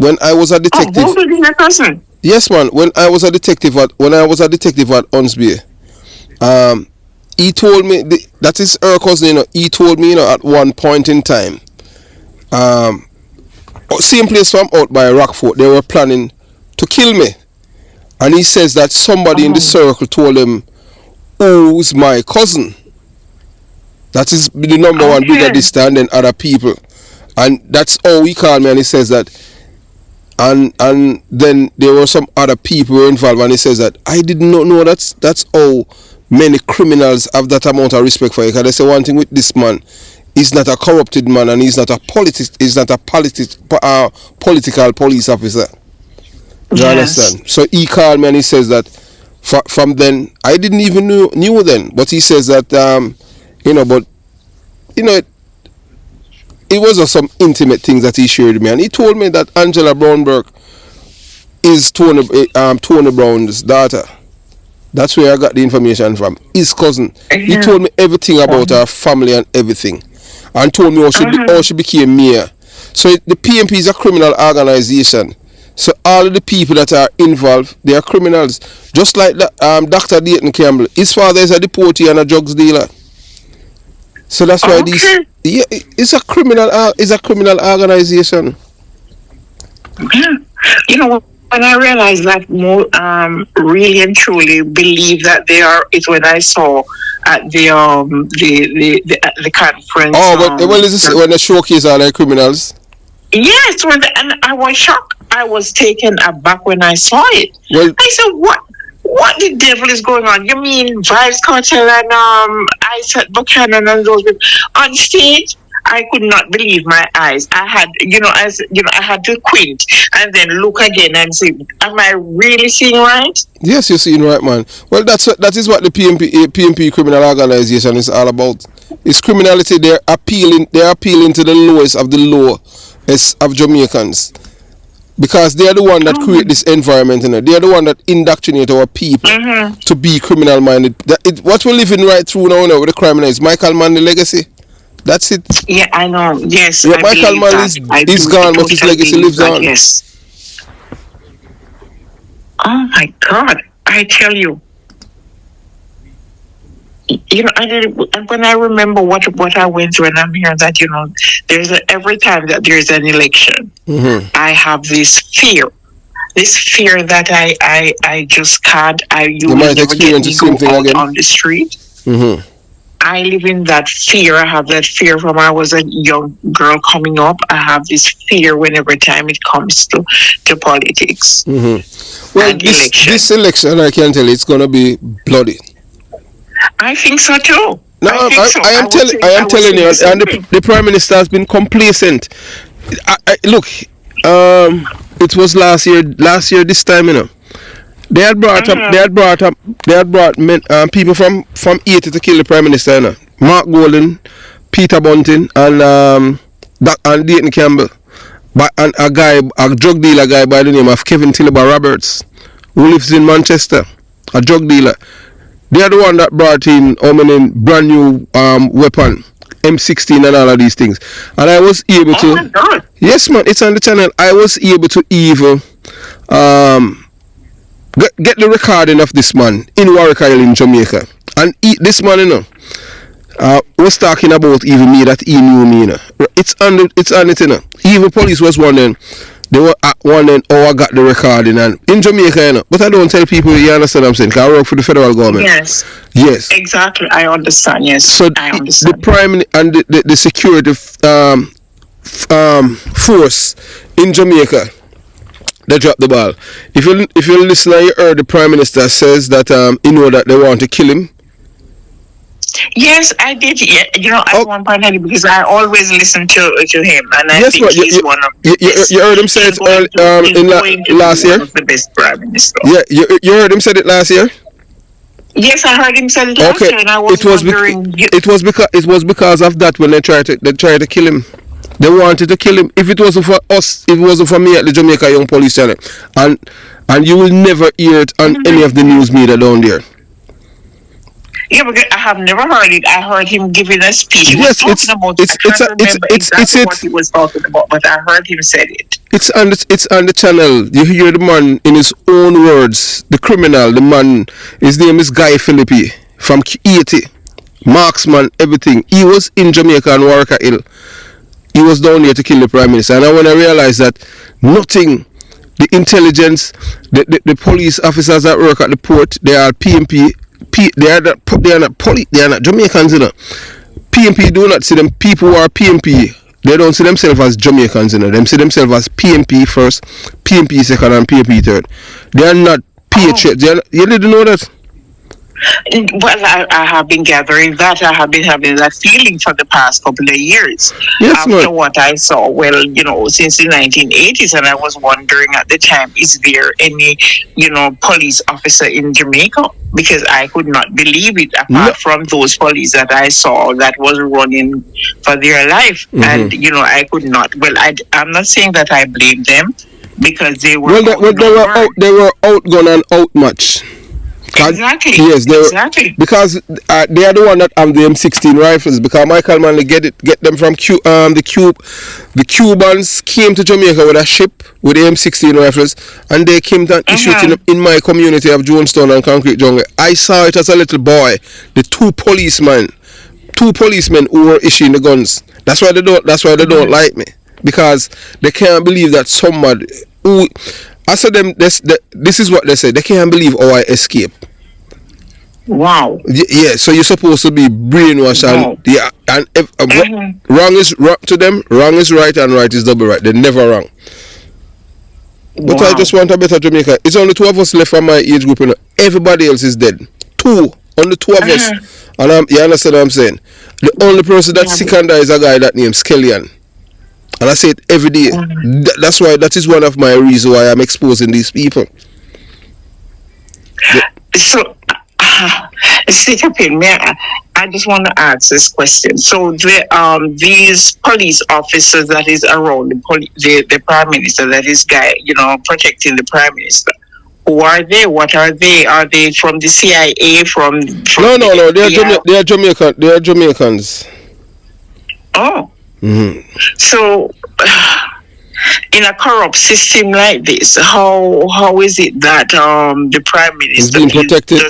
when I was a detective. Oh, both of them person. Yes, man. When I was a detective at Unsby, he told me that is her cousin. You know, he told me, you know, at one point in time, same place from out by Rockford, they were planning to kill me, and he says that somebody in the circle told him, "Who's my cousin?" That is the number one bigger distance than other people, and that's how he called me. And he says that. And then there were some other people who were involved, and he says that I did not know that's how many criminals have that amount of respect for you. Because they say one thing with this man, he's not a corrupted man, and he's not a political police officer. You understand? So he called me and he says that from then I didn't even knew then, but he says that it was some intimate things that he shared with me, and he told me that Angela Brownberg is Tony Brown's daughter. That's where I got the information from. His cousin. He told me everything about her family and everything, and told me how she became mayor. So the PMP is a criminal organization. So all of the people that are involved, they are criminals. Just like Dr. Dayton Campbell. His father is a deportee and a drugs dealer. So that's why it's a criminal organization. You know, when I realized that more really and truly believe that they are, is when I saw at the conference. When they showcase all the criminals. Yes, and I was shocked. I was taken aback when I saw it. Well, I said, What the devil is going on? You mean Vibes Cartel and Isaac Buchanan and those people on stage? I could not believe my eyes. I had, I had to quint and then look again and say, am I really seeing right? Yes, you're seeing right, man. Well, that is what the PMP criminal organization is all about. It's criminality. They're appealing to the lowest of the low of Jamaicans. Because they are the one that create this environment, they are the one that indoctrinate our people to be criminal minded. What we're living right through now with the crime is Michael Manley legacy. That's it. Yeah, I know. Yes, yeah, Michael Manley is gone, but his legacy lives on. Yes. Oh my God! I tell you. And when I remember what I went through, and I'm hearing that there's every time that there's an election, I have this fear that I just can't. You might experience the same thing again on the street. I live in that fear. I have that fear from when I was a young girl coming up. I have this fear whenever time it comes to politics. Well, this election, I can tell you, it's going to be bloody. I think so too. No, I am telling you, and the Prime Minister has been complacent. Look, it was last year this time, They had brought people from Haiti to kill the Prime Minister, Mark Golden, Peter Bunting, and Dayton Campbell, and a drug dealer guy by the name of Kevin Tiliba Roberts, who lives in Manchester, a drug dealer. They are the one that brought in brand new weapon, M16 and all of these things. And I was able to... my God. Yes, man, it's on the channel. I was able to even get the recording of this man in Warwick Island in Jamaica. And this man, was talking about even me that he knew me, It's on it, Even police was wondering... They were wondering how I got the recording and in Jamaica, but I don't tell people, you understand what I'm saying, because I work for the federal government. Yes. Exactly, I understand, yes. So I understand. The prime and the security force in Jamaica, they dropped the ball. If you listen and you heard the Prime Minister says that that they want to kill him. Yes, I did. At one point, because I always listen to him, and I think he's one of the best. You heard him say it last year. The best Prime Minister. Yeah, you heard him say it last year. Yes, I heard him say it last year, and I was wondering. It was because of that when they tried to kill him. They wanted to kill him. If it wasn't for us, if it wasn't for me at the Jamaica Young Police Channel, and you will never hear it on any of the news media down there. Yeah, because I have never heard it. I heard him giving a speech. He was Yes, talking about. I can't remember exactly what he was talking about, but I heard him say it. It's on the channel. You hear the man in his own words. The criminal, the man. His name is Guy Philippi from 80, marksman, everything. He was in Jamaica and Warwick Hill. He was down there to kill the Prime Minister. And when I realized that nothing, the intelligence, the police officers that work at the port, they are PMP. They are not Jamaicans, you know. PMP do not see them people who are PMP. They don't see themselves as Jamaicans, you know. They see themselves as PMP first, PMP second, and PMP third. They are not patriots. You didn't know that? Well, I have been gathering that. I have been having that feeling for the past couple of years. Yes, after what I saw, well, since the 1980s, and I was wondering at the time, is there any, police officer in Jamaica? Because I could not believe it, apart from those police that I saw that was running for their life. Mm-hmm. And, I could not. Well, I'm not saying that I blame them, because they were they were outgunned and outmatched. Exactly. Yes, exactly. Because they are the one that have the M16 rifles. Because Michael Manley get them from the Cubans came to Jamaica with a ship with the M16 rifles, and they came to issue it in my community of Jonestown and Concrete Jungle. I saw it as a little boy. The two policemen who were issuing the guns. That's why they don't like me, because they can't believe that somebody who. I said them, this is what they say. They can't believe how I escape. Wow. Yeah, so you're supposed to be brainwashed. Wow. And if, wrong is wrong to them, wrong is right, and right is double right. They're never wrong. But I just want a better Jamaica. It's only two of us left from my age group. Everybody else is dead. Only two of us. And you understand what I'm saying? The only person that's sick and dies is a guy that names KlLLING. And I say it every day. That's why, that is one of my reasons why I'm exposing these people. So, stick up in me. I just want to ask this question. So, these police officers that is around the Prime Minister, that is guy, protecting the Prime Minister. Who are they? What are they? Are they from the CIA? From no. They are Jamaican. They are Jamaicans. Oh. Mm-hmm. So, in a corrupt system like this, how is it that the Prime Minister is being protected?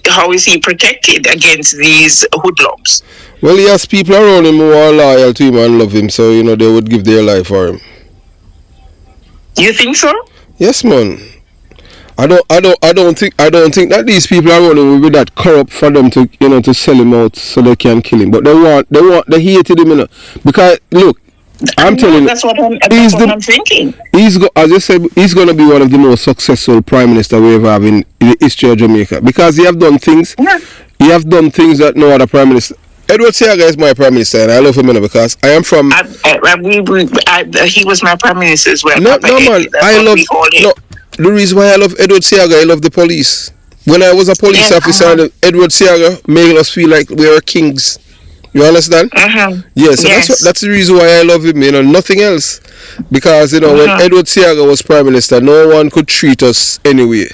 How is he protected against these hoodlums? Well, he has people around him who are loyal to him and love him, so they would give their life for him. You think so? Yes, man. I don't think that these people around him will be that corrupt for them to to sell him out so they can kill him. But they hated him, because look, I'm telling you, that's what I'm thinking. As I said, he's gonna be one of the most successful prime minister we ever have in the history of Jamaica, because he have done things. Yeah. He have done things that no other prime minister. Edward Seaga is my prime minister, and I love him because I am from. He was my prime minister as well. No, man, I love. No, the reason why I love Edward Seaga, I love the police. When I was a police officer, Edward Seaga made us feel like we were kings. You understand? Yes, so that's the reason why I love him. Nothing else. Because when Edward Seaga was prime minister, no one could treat us anyway.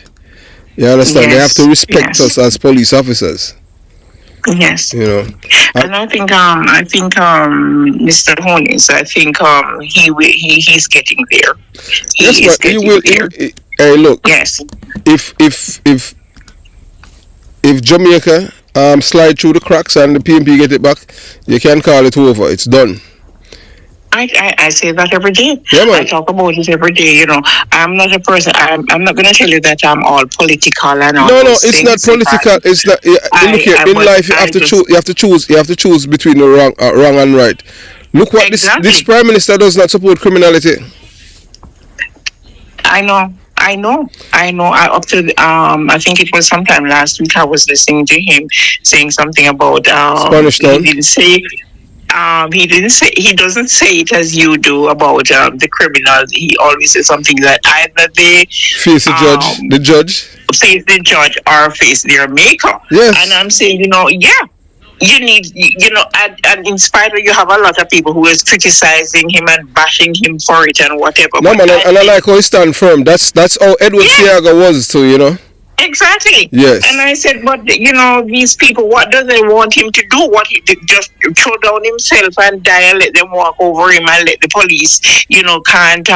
You understand? They have to respect us as police officers. Yes. And I think Mr. Honis, I think he's getting there. He will. Hey, look. Yes. If Jamaica slide through the cracks and the PMP get it back, you can call it over. It's done. I say that every day. Yeah, man. I talk about it every day. I'm not a person. I'm not going to tell you that I'm all political and all. No, it's not political. It's not. Look here, in life, you have to choose. You have to choose between the wrong and right. Look what this prime minister does not support criminality. I know. Up to I think it was sometime last week, I was listening to him saying something about Spanish Town. He doesn't say it as you do about the criminals. He always says something that either they face the judge, face the judge, or face their maker. Yes. And I'm saying, you need, and in spite of, you have a lot of people who is criticizing him and bashing him for it and whatever. No, man, and I like how he stand firm. That's how Edward Seaga was too, Exactly. Yes. And I said, but these people, what do they want him to do? What he did, just throw down himself and die and let them walk over him and let the police, can't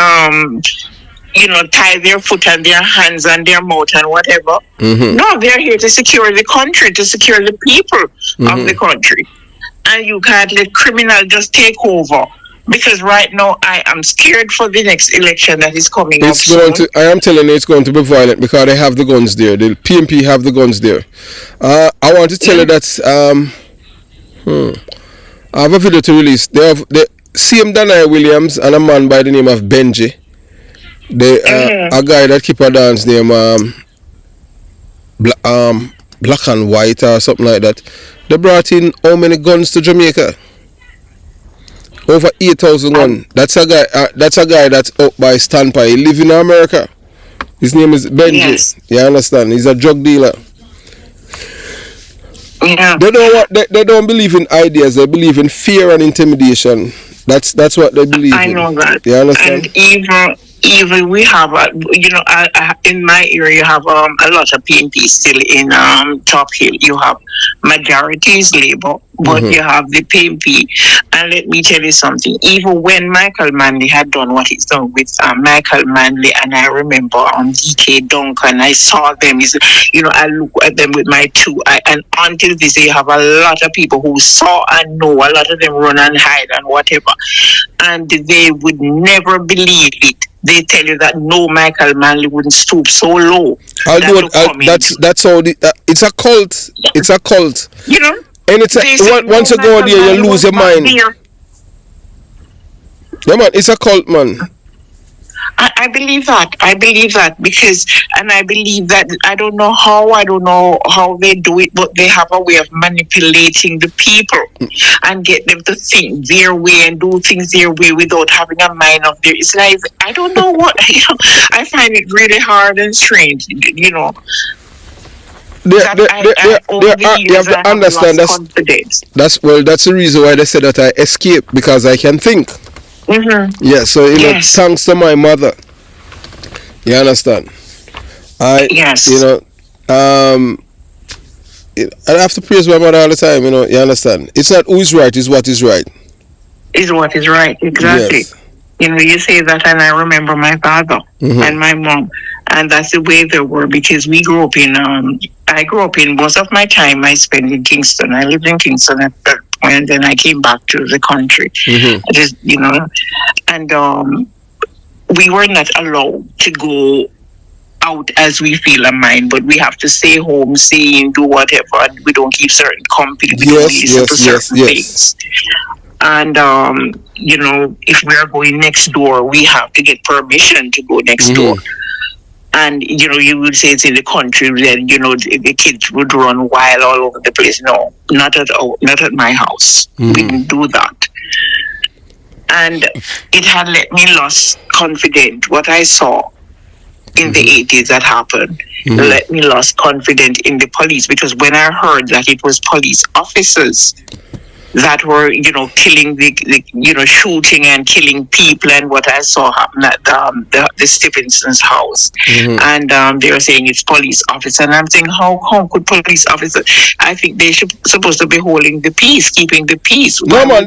tie their foot and their hands and their mouth and whatever. No, they're here to secure the country, to secure the people of the country. And you can't let criminal just take over. Because right now I am scared for the next election that is coming up soon. I am telling you, it's going to be violent because they have the guns there. The PMP have the guns there. I want to tell you that I have a video to release. They have the same Danai Williams and a man by the name of Benji. A guy that keep a dance name Black and White or something like that. They brought in how many guns to Jamaica? Over 8,000 guns. That's a guy. That's up by Stanpa. He live in America. His name is Benji. Yes. You understand? He's a drug dealer. Yeah. They don't believe in ideas. They believe in fear and intimidation. That's what they believe in. I know that. You understand? And even we have, in my area, you have a lot of PNP still in Top Hill. You have majorities Labour, but you have the PNP. And let me tell you something. Even when Michael Manley had done what he's done with Michael Manley, and I remember on DK Duncan, I saw them. I look at them with my two eyes. And until this day, you have a lot of people who saw and know. A lot of them run and hide and whatever. And they would never believe it. They tell you that no, Michael Manley wouldn't stoop so low. That's how it's a cult. Yeah. It's a cult. And it's once you go there, you lose your mind. Yeah, man, it's a cult, man. I believe that. I believe that and I believe that I don't know how they do it, but they have a way of manipulating the people and get them to think their way and do things their way without having a mind of their. It's like I don't know what I find it really hard and strange. You have to understand that's the reason why they said that I escape, because I can think. Yeah, so thanks to my mother. You understand? I have to praise my mother all the time. You understand? It's not who is right, it's what is right. Is what is right, exactly. Yes. You say that, and I remember my father and my mom, and that's the way they were, because we grew up in. I grew up in most of my time I spent in Kingston. I lived in Kingston at that point, and then I came back to the country. And we were not allowed to go out as we feel a mind, but we have to stay home, stay in, do whatever, and we don't keep certain company. We don't listen to certain things. And if we are going next door, we have to get permission to go next door. And you would say it's in the country, then the kids would run wild all over the place. No, not at my house. We didn't do that. And it had let me lose confidence. What I saw in the 80s that happened let me lose confidence in the police, because when I heard that it was police officers that were, killing the shooting and killing people, and what I saw happen at the Stevenson's house, and they were saying it's police officer, and I'm saying, how could police officer? I think they supposed to be holding the peace, keeping the peace. No, man,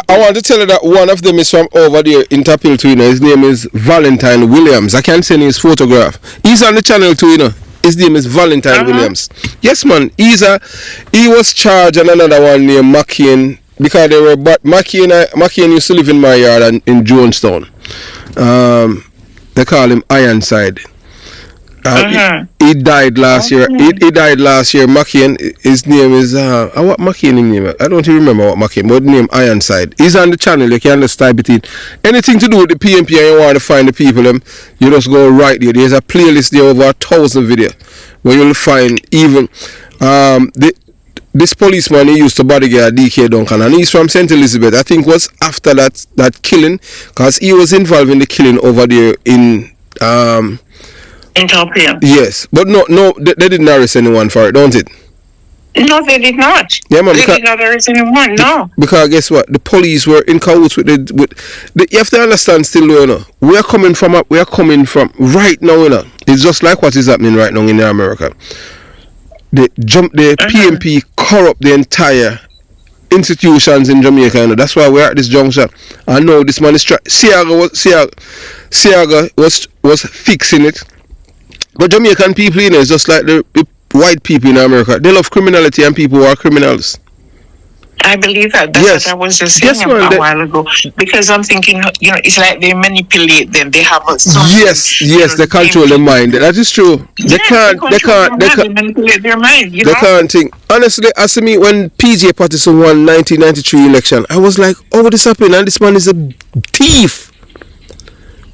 I want to tell you that one of them is from over there in Tapil too. His name is Valentine Williams. I can't send his photograph. He's on the channel too. His name is Valentine Williams. Yes, man. He was charged, and another one named McCain, because they were. But McCain used to live in my yard and in Jonestown. They call him Ironside. He died last year. He died last year. McCain. His name is what McCain name? I don't even remember what McCain. But the name Ironside. He's on the channel. You can just type it in. Anything to do with the PMP and you want to find the people, you just go right there. There's a playlist there over 1,000 videos where you'll find even this policeman, he used to bodyguard DK Duncan, and he's from St. Elizabeth. I think was after that killing, because he was involved in the killing over there in Top Hill. Yes, but no, they didn't arrest anyone for it, don't it? No, they did not. Yeah, man, they did not arrest anyone. No, because guess what? The police were in cahoots with the. You have to understand, still, we are coming from right now, It's just like what is happening right now in America. The PMP corrupt the entire institutions in Jamaica. You know? That's why we're at this junction. I know this man is Siaga was fixing it. But Jamaican people, you know, it's just like the white people in America. They love criminality and people who are criminals. I believe that. That's what I was just saying a while ago. Because I'm thinking, you know, it's like they manipulate them. They have a yes, they control their mind. That is true. They can't manipulate their mind. You they can't think. Honestly, as me when PJ Patterson won 1993 election, I was like, oh, this happened, and this man is a thief.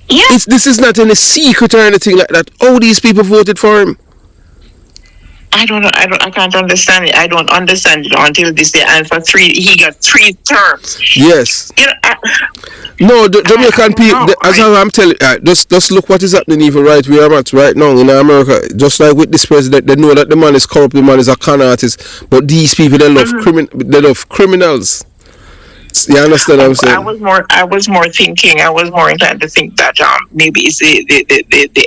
Yeah. This is not any secret or anything like that. Oh, these people voted for him. I don't know. I can't understand it. I don't understand it until this day. And for he got 3 terms. Yes. You know, no, Jamaican people. As I'm telling you, just look what is happening even right where I'm at right now in America. Just like with this president, they know that the man is corrupt. The man is a con artist. But these people, they love they love criminals. You understand what I'm saying? I was more thinking. I was more inclined to think that maybe it's the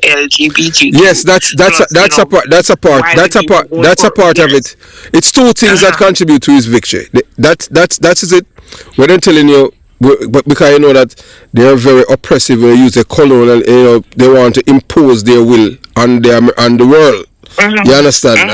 LGBT. Yes, that's a part of it. It's 2 things that contribute to his victory. That's it. We're not telling you, but because you know that they are very oppressive. They use a colonial, you know, they want to impose their will on the world. You understand?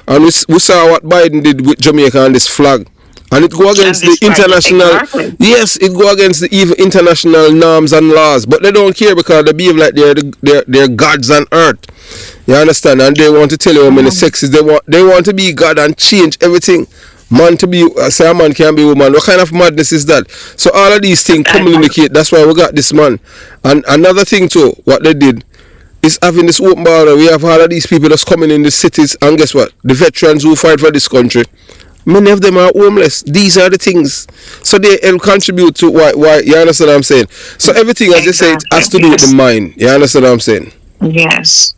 And we saw what Biden did with Jamaica and this flag. And it go against the international, yes, it go against the even international norms and laws. But they don't care because they behave like they're gods on earth. You understand? And they want to tell you how many sexes they want to be God and change everything. Man to be, say a man can be woman. What kind of madness is that? So all of these things communicate. That's why we got this man. And another thing too, what they did is having this open border. We have all of these people that's coming in the cities, and guess what? The veterans who fight for this country. Many of them are homeless. These are the things. So they contribute to why you understand what I'm saying? So everything, as you say, it has to do with the mind. You understand what I'm saying? Yes,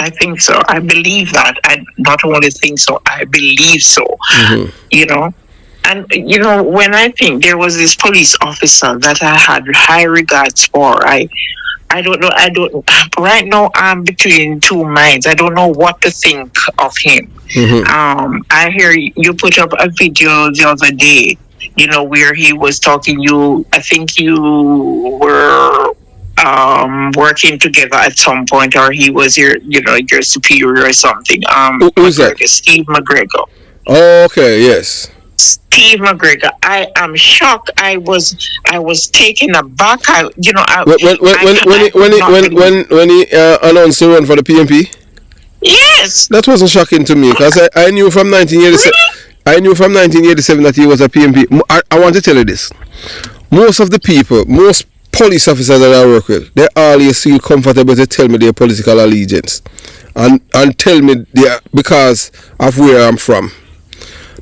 I think so. I believe that. I not only think so, I believe so. You know? And, you know, when I think there was this police officer that I had high regards for, I don't know. Right now, I'm between 2 minds. I don't know what to think of him. I hear you put up a video the other day, you know, where he was talking. I think you were working together at some point, or he was your superior or something. Who's that? Steve McGregor. Oh, okay, yes. Steve McGregor. I am shocked. I was taken aback. When he announced to run for the PMP. Yes. That wasn't shocking to me because I knew from 1987. I knew from 1987 that he was a PMP. I want to tell you this. Most police officers that I work with, they always feel comfortable to tell me their political allegiance and tell me because of where I'm from.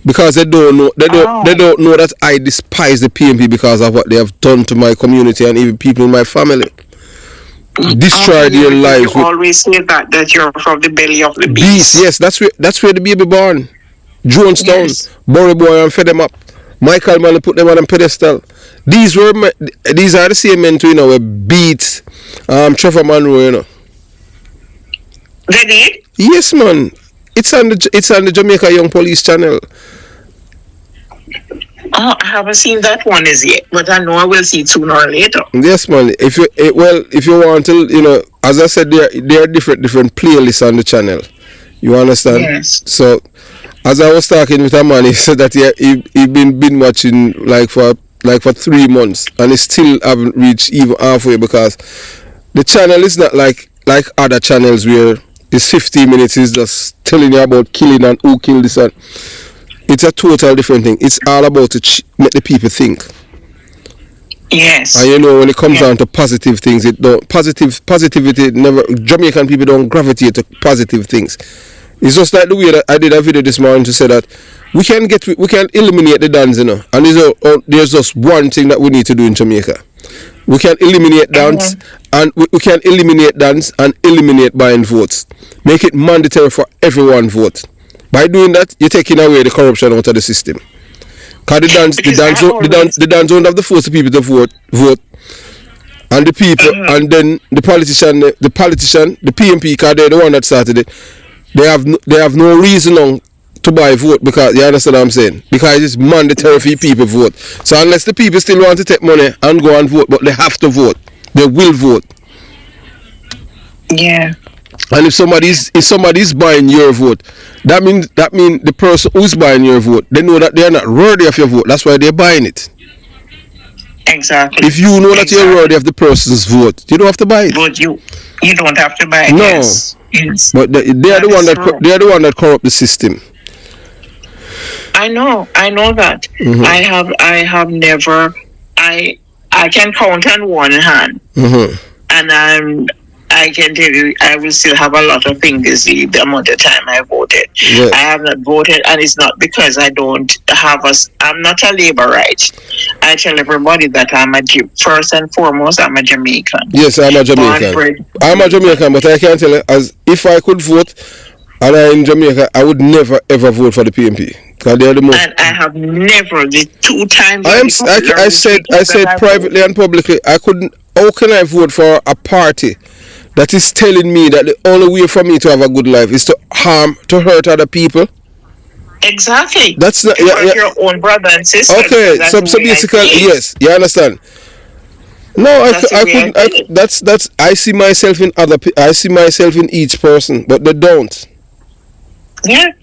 Because they don't know that I despise the PMP because of what they have done to my community and even people in my family. Destroy their lives. You always say that you're from the belly of the beast. Yes, that's where the baby born. Jonestown, Burry Boy, and fed them up. Michael Manley put them on a pedestal. These are the same men too, you know, who beat Trevor Monroe, you know. They did? Yes, man. It's on the Jamaica Young Police channel. Oh, I haven't seen that one as yet, but I know I will see it sooner or later. Yes, man. If you want to, you know, as I said, there are different playlists on the channel. You understand? Yes. So, as I was talking with a man, he said that he been watching like for 3 months, and he still haven't reached even halfway because the channel is not like other channels where it's 15 minutes is just telling you about killing and who killed this one. It's a total different thing. It's all about to make the people think. Yes. And you know, when it comes down to positive things, positivity never. Jamaican people don't gravitate to positive things. It's just like the way that I did a video this morning to say that we can eliminate the dance, you know. And there's just one thing that we need to do in Jamaica. We can eliminate dance, and we can eliminate dance and eliminate buying votes. Make it mandatory for everyone vote. By doing that, you're taking away the corruption out of the system. Because the dance don't have the force of people to vote. And the people, and then the politician, the PMP, because they're the one that started it. They have no reason now to buy vote, because you understand what I'm saying? Because it's mandatory for people vote. So unless the people still want to take money and go and vote, but they have to vote, they will vote. Yeah. And if somebody's buying your vote, that mean the person who's buying your vote, they know that they are not worthy of your vote. That's why they're buying it. Exactly. If you know that you're worthy of the person's vote, you don't have to buy it. But you don't have to buy it. No. Yes. But they are the one that corrupt the system. I know that. I have never. I can count on one hand, and I can tell you, I will still have a lot of fingers the amount of time I voted. Yes. I have not voted, and it's not because I don't have I'm not a Labourite. I tell everybody that first and foremost, I'm a Jamaican. Yes, I'm a Jamaican. I'm a Jamaican, but I can tell you, as if I could vote, and I'm in Jamaica, I would never ever vote for the PMP. They are the most. And I have never, the 2 times. I said privately and publicly, I couldn't. How can I vote for a party that is telling me that the only way for me to have a good life is to hurt other people? Exactly. That's not your own brother and sister. Okay, so basically, yes, you understand. No, I couldn't. That's. I see myself in I see myself in each person, but they don't. Yeah.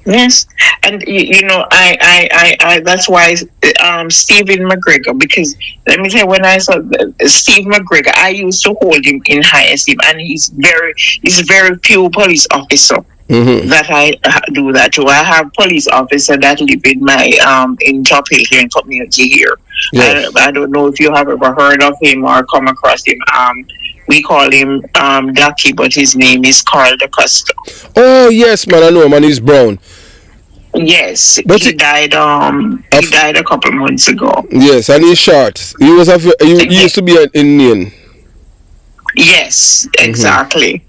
Yes, and you know, I that's why Stephen McGregor, because let me tell you, when I saw Steve McGregor, I used to hold him in high esteem, and he's a very pure police officer. That I do that too. I have police officer that live in my in Jamaican community here. Yes. I don't know if you have ever heard of him or come across him. We call him Ducky, but his name is Carl DeCosta. Oh yes, man, I know him, and he's brown. Yes, but he died. He died a couple months ago. Yes, and he's short. He used to be an Indian. Yes, exactly.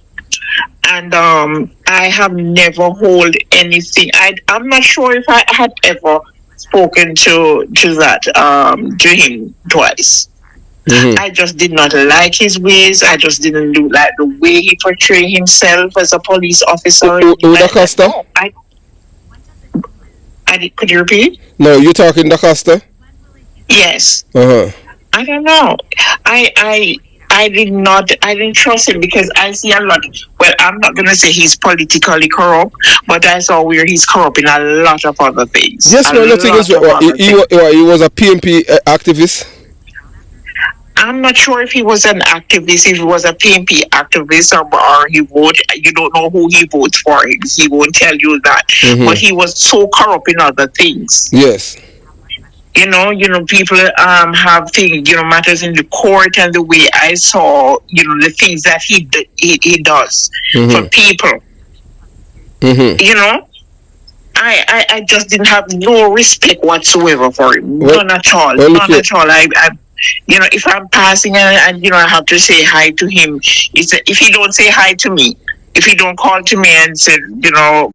And I have never held anything. I'm not sure if I had ever spoken to him twice. I just did not like his ways. I just didn't like the way he portrayed himself as a police officer. Could you repeat? No, you're talking DaCosta? Yes. I don't know. I didn't trust him because I see a lot. Well, I'm not going to say he's politically corrupt, but I saw where he's corrupt in a lot of other things. Yes, well, the thing is, he was a PMP activist. I'm not sure if he was an activist, if he was a PMP activist, or he voted. You don't know who he votes for. He won't tell you that. But he was so corrupt in other things. Yes. You know, people have things, matters in the court, and the way I saw, the things that he does for people. You know, I just didn't have no respect whatsoever for him. None at all. None at all. If I'm passing and I have to say hi to him, if he don't say hi to me, if he don't call to me and say, how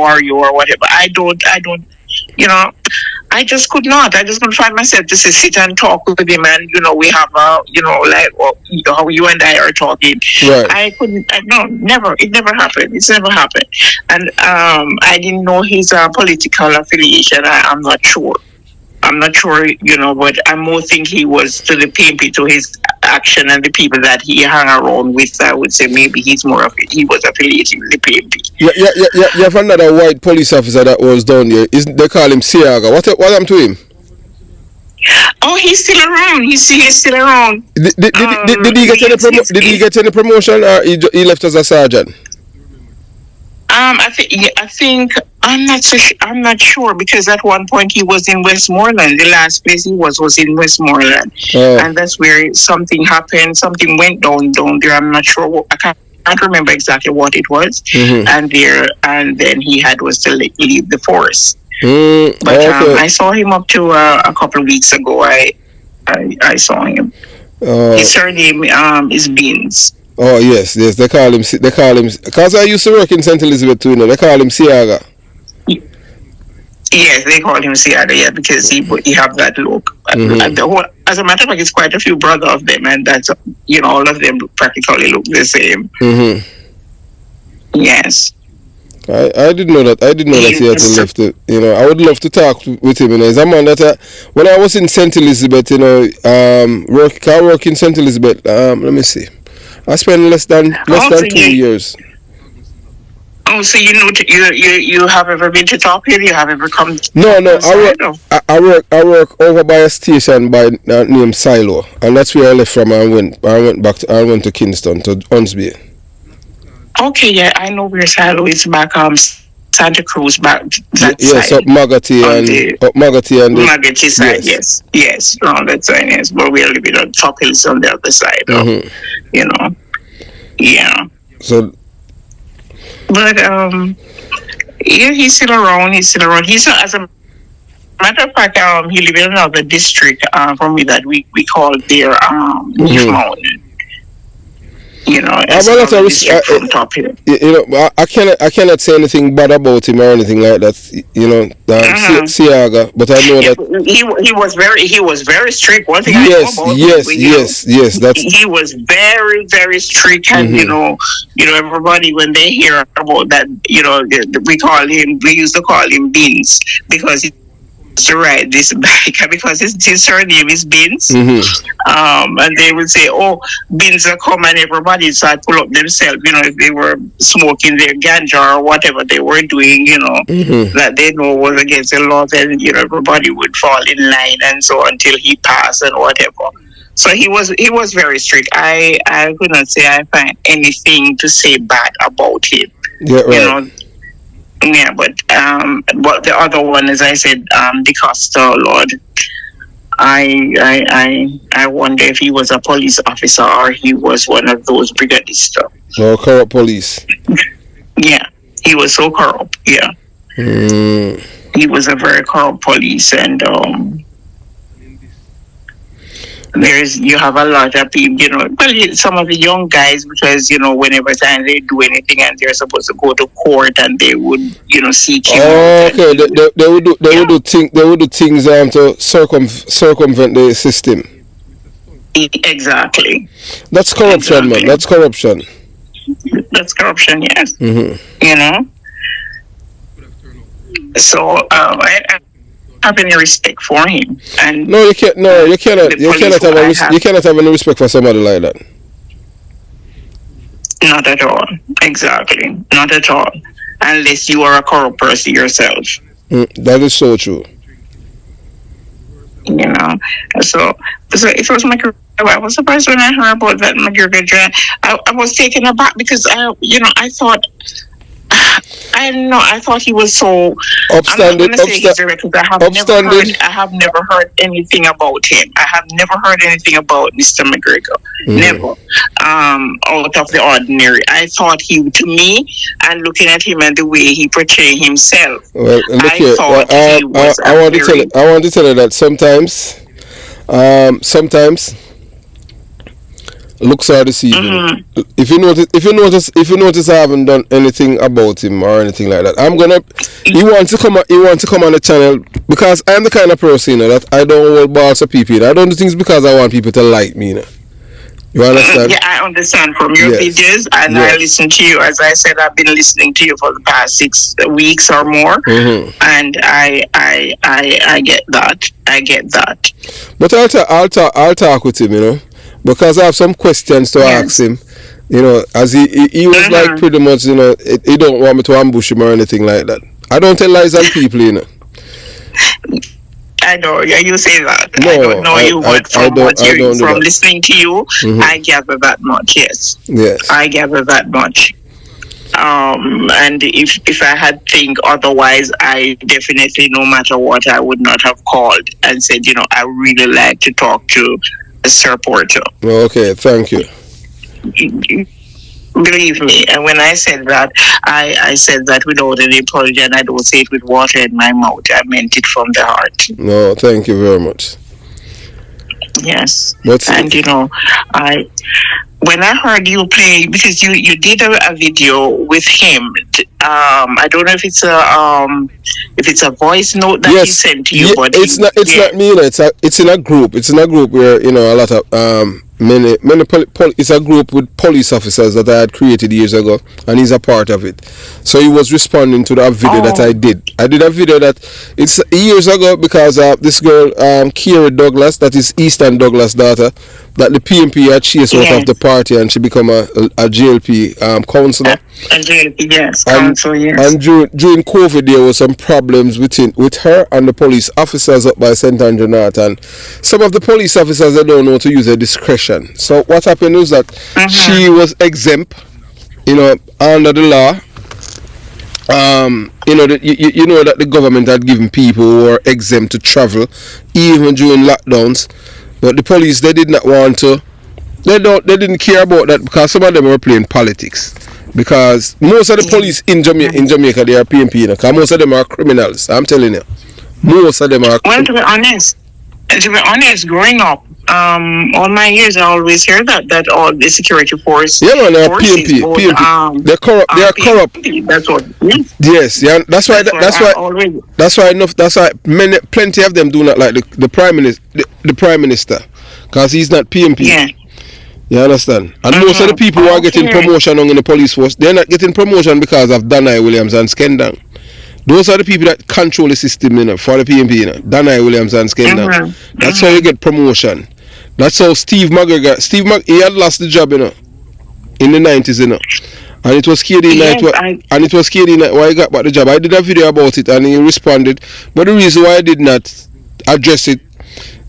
are you or whatever, I don't, I just could not. I just couldn't find myself to sit and talk with him, and we have how you and I are talking. Right. I couldn't. No, never. It never happened. It's never happened. And I didn't know his political affiliation. I'm not sure. But I more think he was to the PMP, to his action and the people that he hung around with. I would say maybe he was affiliated with the PMP. Yeah. You have another white police officer that was down there. They call him Siaga. What happened to him? Oh, he's still around. He's still around. Did he get any promotion, or he left as a sergeant? I think I'm not sure, because at one point he was in Westmoreland. The last place he was in Westmoreland, and that's where something happened. Something went down there. I'm not sure. I can't remember exactly what it was. And then he was to leave the force. But I saw him up to a couple of weeks ago. I saw him. His surname is Beans. Oh yes, they call him, because I used to work in St. Elizabeth too, they call him Siaga. Yes, they call him Siaga, because he have that look. as a matter of fact, it's quite a few brothers of them, and that's, all of them practically look the same. Yes. I didn't know that. I didn't know that he had to left it. I would love to talk with him. He's a man that when I was in St. Elizabeth, I work in St. Elizabeth. Let me see. I spent less than 2 years. Oh, so you have ever been to Top Hill? You have ever come? No. I work over by a station by named Silo, and that's where I left from. I went back to Kingston to Hunsby. Okay, yeah, I know where Silo is back. Santa Cruz back that side. Yes, up Magati and Magati side. Yes, around that side. Yes, but we are living on Top Hills on the other side. Yeah. So. But he's still around. He's as a matter of fact, he lives in another district from me that we call there Leaf Mountain. From Top Hill. I cannot say anything bad about him or anything like that. Siaga, but I know that he was very strict. One thing I know about yes. That's he was very, very strict, and everybody when they hear about that, we used to call him Beans because to ride this bike because his surname is Beans. And they would say, "Oh, Beans are come," and everybody started pull up themselves. If they were smoking their ganja or whatever they were doing, that they know was against the law, then everybody would fall in line and so until he passed and whatever. So he was very strict. I could not say I find anything to say bad about him. Yeah, right. Yeah, but the other one, as I said, DeCosta, Lord, I wonder if he was a police officer or he was one of those brigadists. So corrupt police. Yeah, he was so corrupt. Yeah, he was a very corrupt police, and you have a lot of people, some of the young guys, because whenever time they do anything and they're supposed to go to court and they would seek him. Okay, they would do things to circumvent the system. Exactly. That's corruption, man. That's corruption. That's corruption, yes. So I have any respect for him. And no, you can't. No, you cannot. You cannot have any respect for somebody like that. Not at all. Exactly. Not at all. Unless you are a corrupt person yourself. That is so true. So it was McGregor. I was surprised when I heard about that McGregor joint. I was taken aback because I thought. I thought he was so upstanding. I have never heard anything about him. I have never heard anything about Mr. McGregor. Never. Out of the ordinary. I thought he, to me, and looking at him and the way he portrayed himself, well, look here. I want to tell you that sometimes looks are deceiving. If you notice I haven't done anything about him or anything like that. He wants to come on the channel because I'm the kind of person that I don't hold balls of people. I don't do things because I want people to like me. You understand? Yeah, I understand from your videos, and I listen to you. As I said, I've been listening to you for the past 6 weeks or more, and I get that. I get that. But I'll talk with him, because I have some questions to ask him, as he was like pretty much, he don't want me to ambush him or anything like that. I don't tell lies on people, I know, you say that. No, I don't know you, but from listening to you, I gather that much, yes. I gather that much. And if I had think otherwise, I definitely, no matter what, I would not have called and said, I really like to talk to Sir Porter. Okay, thank you. Believe me, and when I said that, I said that without any apology, and I don't say it with water in my mouth. I meant it from the heart. No, thank you very much. Yes. But, and when I heard you play, because you did a video with him. I don't know if it's a voice note that he sent to you, but it's not me. You know, it's in a group. It's in a group where a lot of many it's a group with police officers that I had created years ago, and he's a part of it. So he was responding to that video that I did. I did a video that it's years ago because this girl Kira Douglas, that is Eastern Douglas' daughter, that the PMP had chased out of the party, and she become a JLP counselor. A JLP, yes, counsel, yes. And during COVID, there was some problems with her and the police officers up by St. Andrew North, and some of the police officers, they don't know to use their discretion. So what happened is that she was exempt, under the law. You know that the government had given people who were exempt to travel even during lockdowns, but the police, they did not want to. They didn't care about that because some of them were playing politics. Because most of the police in Jamaica, they are PMP, because most of them are criminals. I'm telling you, most of them are. Well, to be honest, growing up, all my years I always hear that all the security force. Yeah, man, they're PMP. They're corrupt. They are corrupt. That's what. Yes, yeah. That's why plenty of them do not like the prime minister. The prime minister, because he's not PMP. Yeah. You understand? And most of the people who are getting promotion in the police force, they're not getting promotion because of Danai Williams and Skendang. Those are the people that control the system, for the PMP, Danai Williams and Skendang. That's how you get promotion. That's how Steve McGregor, he had lost the job, in the 90s, And it was KD Night, and it was KD Night why he got back the job. I did a video about it and he responded. But the reason why I did not address it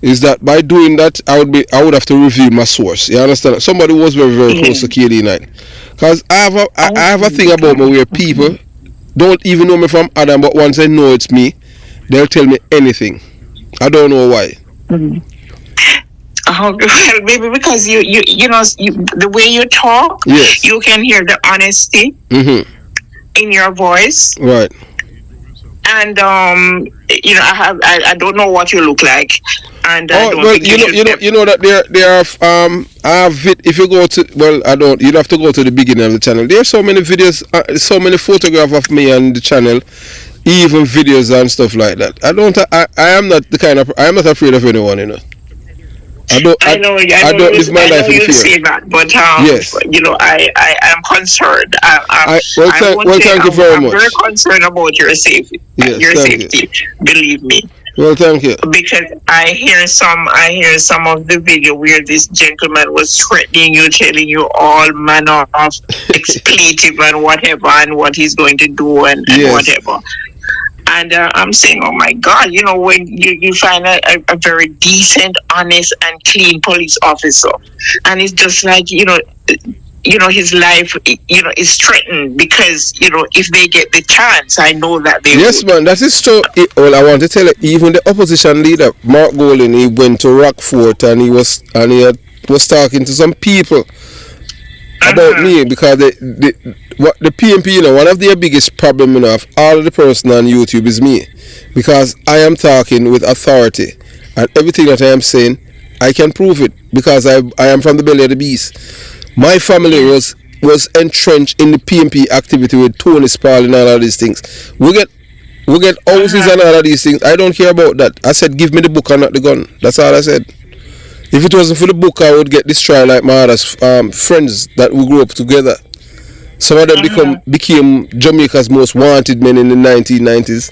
is that by doing that, I would have to reveal my source. You understand? Somebody was very, very close to KD Night. Because I have a thing about me where people don't even know me from Adam, but once they know it's me, they'll tell me anything. I don't know why. Well, maybe because you the way you talk, yes, you can hear the honesty in your voice. Right. And I don't know what you look like, and you know that there are if you go to you'd have to go to the beginning of the channel. There are so many videos, so many photographs of me on the channel, even videos and stuff like that. I am not afraid of anyone, I don't live my life in fear. Say that, but yes, I am concerned. Thank you very much. I'm very concerned about your safety. Yes, believe me. Well, thank you. Because I hear some of the video where this gentleman was threatening you, telling you all manner of expletive and whatever, and what he's going to do and whatever. And I'm saying, oh my God, when you find a very decent, honest, and clean police officer, and it's just like, his life, is threatened because, if they get the chance, I know that they Yes, would. Man, that is true. Well, I want to tell you, even the opposition leader, Mark Golding, he went to Rockfort and he was talking to some people about me because the PMP, one of their biggest problem of all of the person on YouTube is me, because I am talking with authority and everything that I am saying, I can prove it because I am from the belly of the beast. My family was entrenched in the PMP activity with Tony Spall and all of these things. We get houses and all of these things. I don't care about that. I said, give me the book and not the gun. That's all I said. If it wasn't for the book, I would get destroyed like my other friends that we grew up together. Some of them became Jamaica's most wanted men in the 1990s.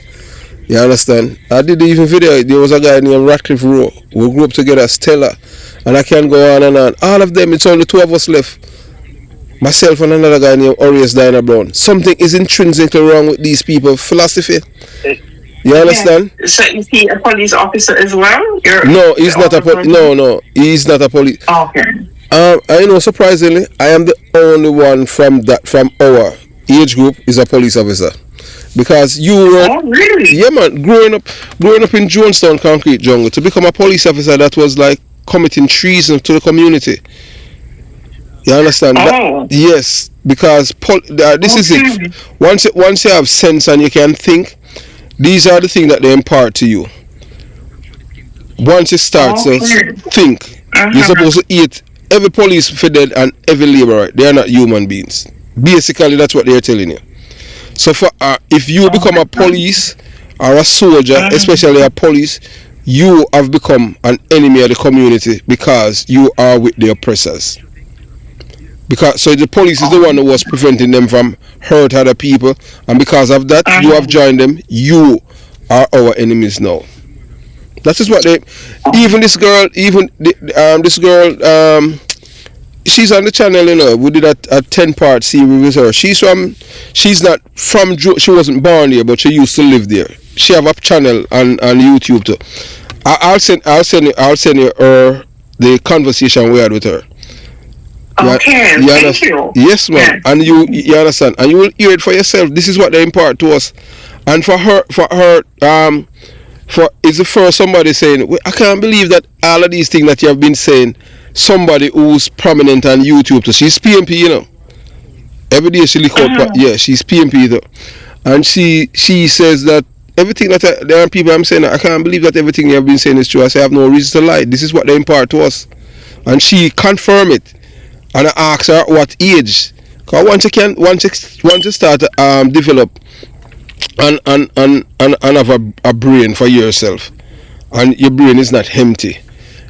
You understand? I did even video. There was a guy named Ratcliffe Rowe. We grew up together, Stella. And I can go on and on. All of them, it's only two of us left. Myself and another guy named Orius Dinah Brown. Something is intrinsically wrong with these people's philosophy. You understand? Yeah. So is he a police officer as well? No, he's not a No, he's not a police. Okay. Surprisingly, I am the only one from our age group is a police officer. Because you were, really? Yeah, man, growing up in Jonestown Concrete Jungle, to become a police officer, that was like committing treason to the community. You understand? Yes, because this is it. Once you have sense and you can think, these are the things that they impart to you. Once you start to think, you're supposed to eat every police for dead and every laborer, they are not human beings. Basically, that's what they're telling you. So for if you become a police or a soldier, especially a police, you have become an enemy of the community because you are with the oppressors. Because so the police is the one who was preventing them from hurt other people, and because of that, you have joined them. You are our enemies now. That is what they. Even this girl, this girl, she's on the channel, you know. We did a 10-part series with her. She's not from. She wasn't born here, but she used to live there. She have a channel on YouTube too. I'll send you her the conversation we had with her. Okay, thank you. Yes, ma'am. And you understand, and you will hear it for yourself. This is what they impart to us, and for her, it's the first somebody saying, I can't believe that all of these things that you have been saying. Somebody who's prominent on YouTube, so she's PMP, you know. Every day she look out, yeah, she's PMP though, and she says that everything that there are people I'm saying, I can't believe that everything you have been saying is true. I say I have no reason to lie. This is what they impart to us, and she confirm it. And I ask her what age, because once you start to develop and have a brain for yourself, and your brain is not empty,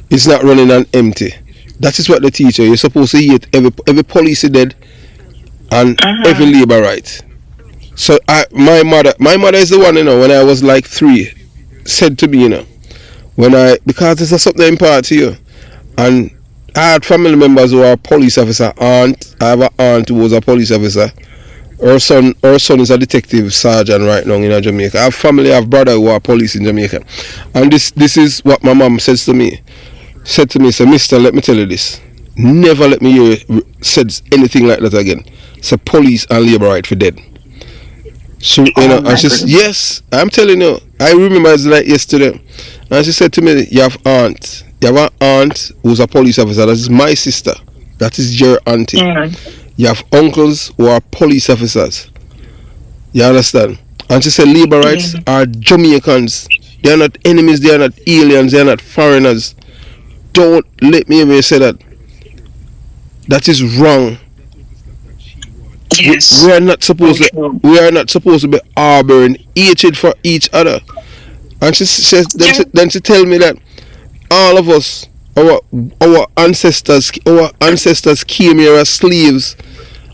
it's not running on empty. That is what they teach you. You're supposed to hate every police dead and every labor right. So my mother is the one, you know, when I was like 3, said to me, you know, because this is something important to you, and I had family members who are police officer. I have an aunt who was a police officer. Her son is a detective sergeant right now in Jamaica. I have brother who are police in Jamaica. And this is what my mom says to me. Said to me, so mister, let me tell you this. Never let me hear said anything like that again. So police and labor right for dead. So you know, and she said, yes, I'm telling you. I remember it's like yesterday. And she said to me, you have an aunt who's a police officer. That is my sister. That is your auntie. You have uncles who are police officers. You understand? And she said labor rights are Jamaicans. They are not enemies. They are not aliens. They are not foreigners. Don't let me hear you say that. That is wrong. Yes. We are not supposed to be harboring hatred for each other. And she says, then she tell me that all of us, our ancestors came here as slaves,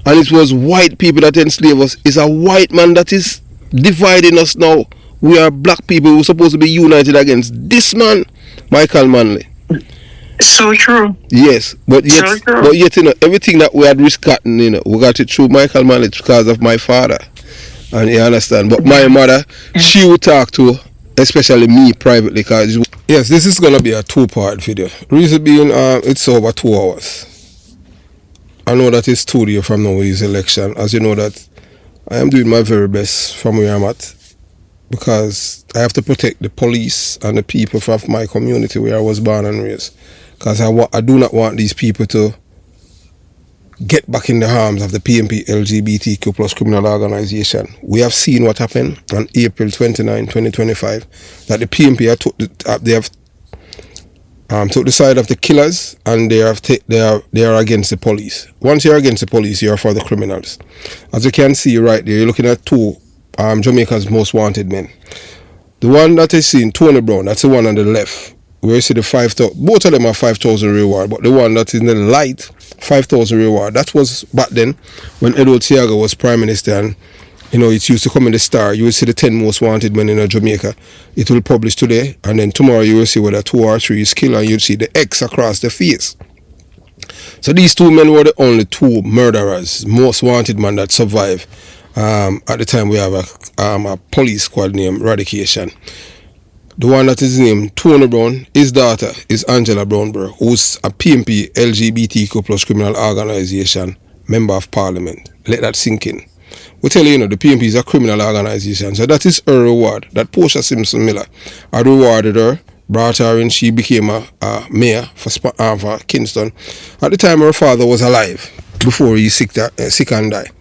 and it was white people that enslaved us. It's a white man that is dividing us now. We are black people who are supposed to be united against this man, Michael Manley. So true. Yes, but yet, you know, everything that we had gotten, you know, we got it through Michael Manley because of my father, and you understand. But my mother, she would talk to, especially me privately, because yes, this is gonna be a 2-part video. Reason being, it's over 2 hours. I know that it's 2 days from now is election. As you know that I am doing my very best from where I'm at, because I have to protect the police and the people from my community where I was born and raised. Because I do not want these people to get back in the arms of the PMP LGBTQ plus criminal organization. We have seen what happened on April 29, 2025, that the PMP took the side of the killers, and they are against the police. Once you're against the police, you're for the criminals. As you can see right there, you're looking at 2 Jamaica's most wanted men. The one that is seen, Tony Brown, that's the one on the left, where you see the 5,000, both of them are 5,000 reward, but the one that is in the light, 5,000 reward, that was back then when Edward Tiago was Prime Minister, and you know, it used to come in the Star. You will see the 10 most wanted men in Jamaica. It will publish today, and then tomorrow you will see whether 2 or 3 is killed, and you'll see the X across the face. So these 2 men were the only 2 murderers, most wanted man that survived. At the time we have a police squad named Radication. The one that is named Tony Brown, his daughter is Angela Brownburg, who's a PMP LGBTQ plus criminal organization member of parliament. Let that sink in. We tell you, the PMP is a criminal organization, so that is her reward. That Portia Simpson Miller, I rewarded her, brought her in, she became a mayor for Kingston. At the time her father was alive, before he sick and died.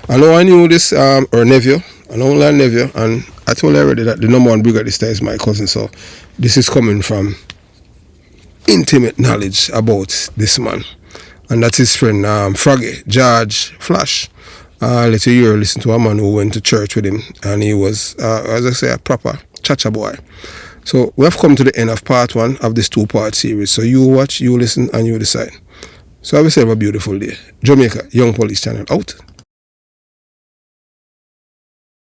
I know I knew this, her nephew, I know her nephew, and I told her already that the #1 brigadista is my cousin, so this is coming from intimate knowledge about this man. and that's his friend Froggy, George Flash. Let you hear, listen to a man who went to church with him, and he was, as I say, a proper cha-cha boy. So we have come to the end of part 1 of this 2-part series. So you watch, you listen, and you decide. So have yourself a beautiful day. Jamaica Young Police Channel out.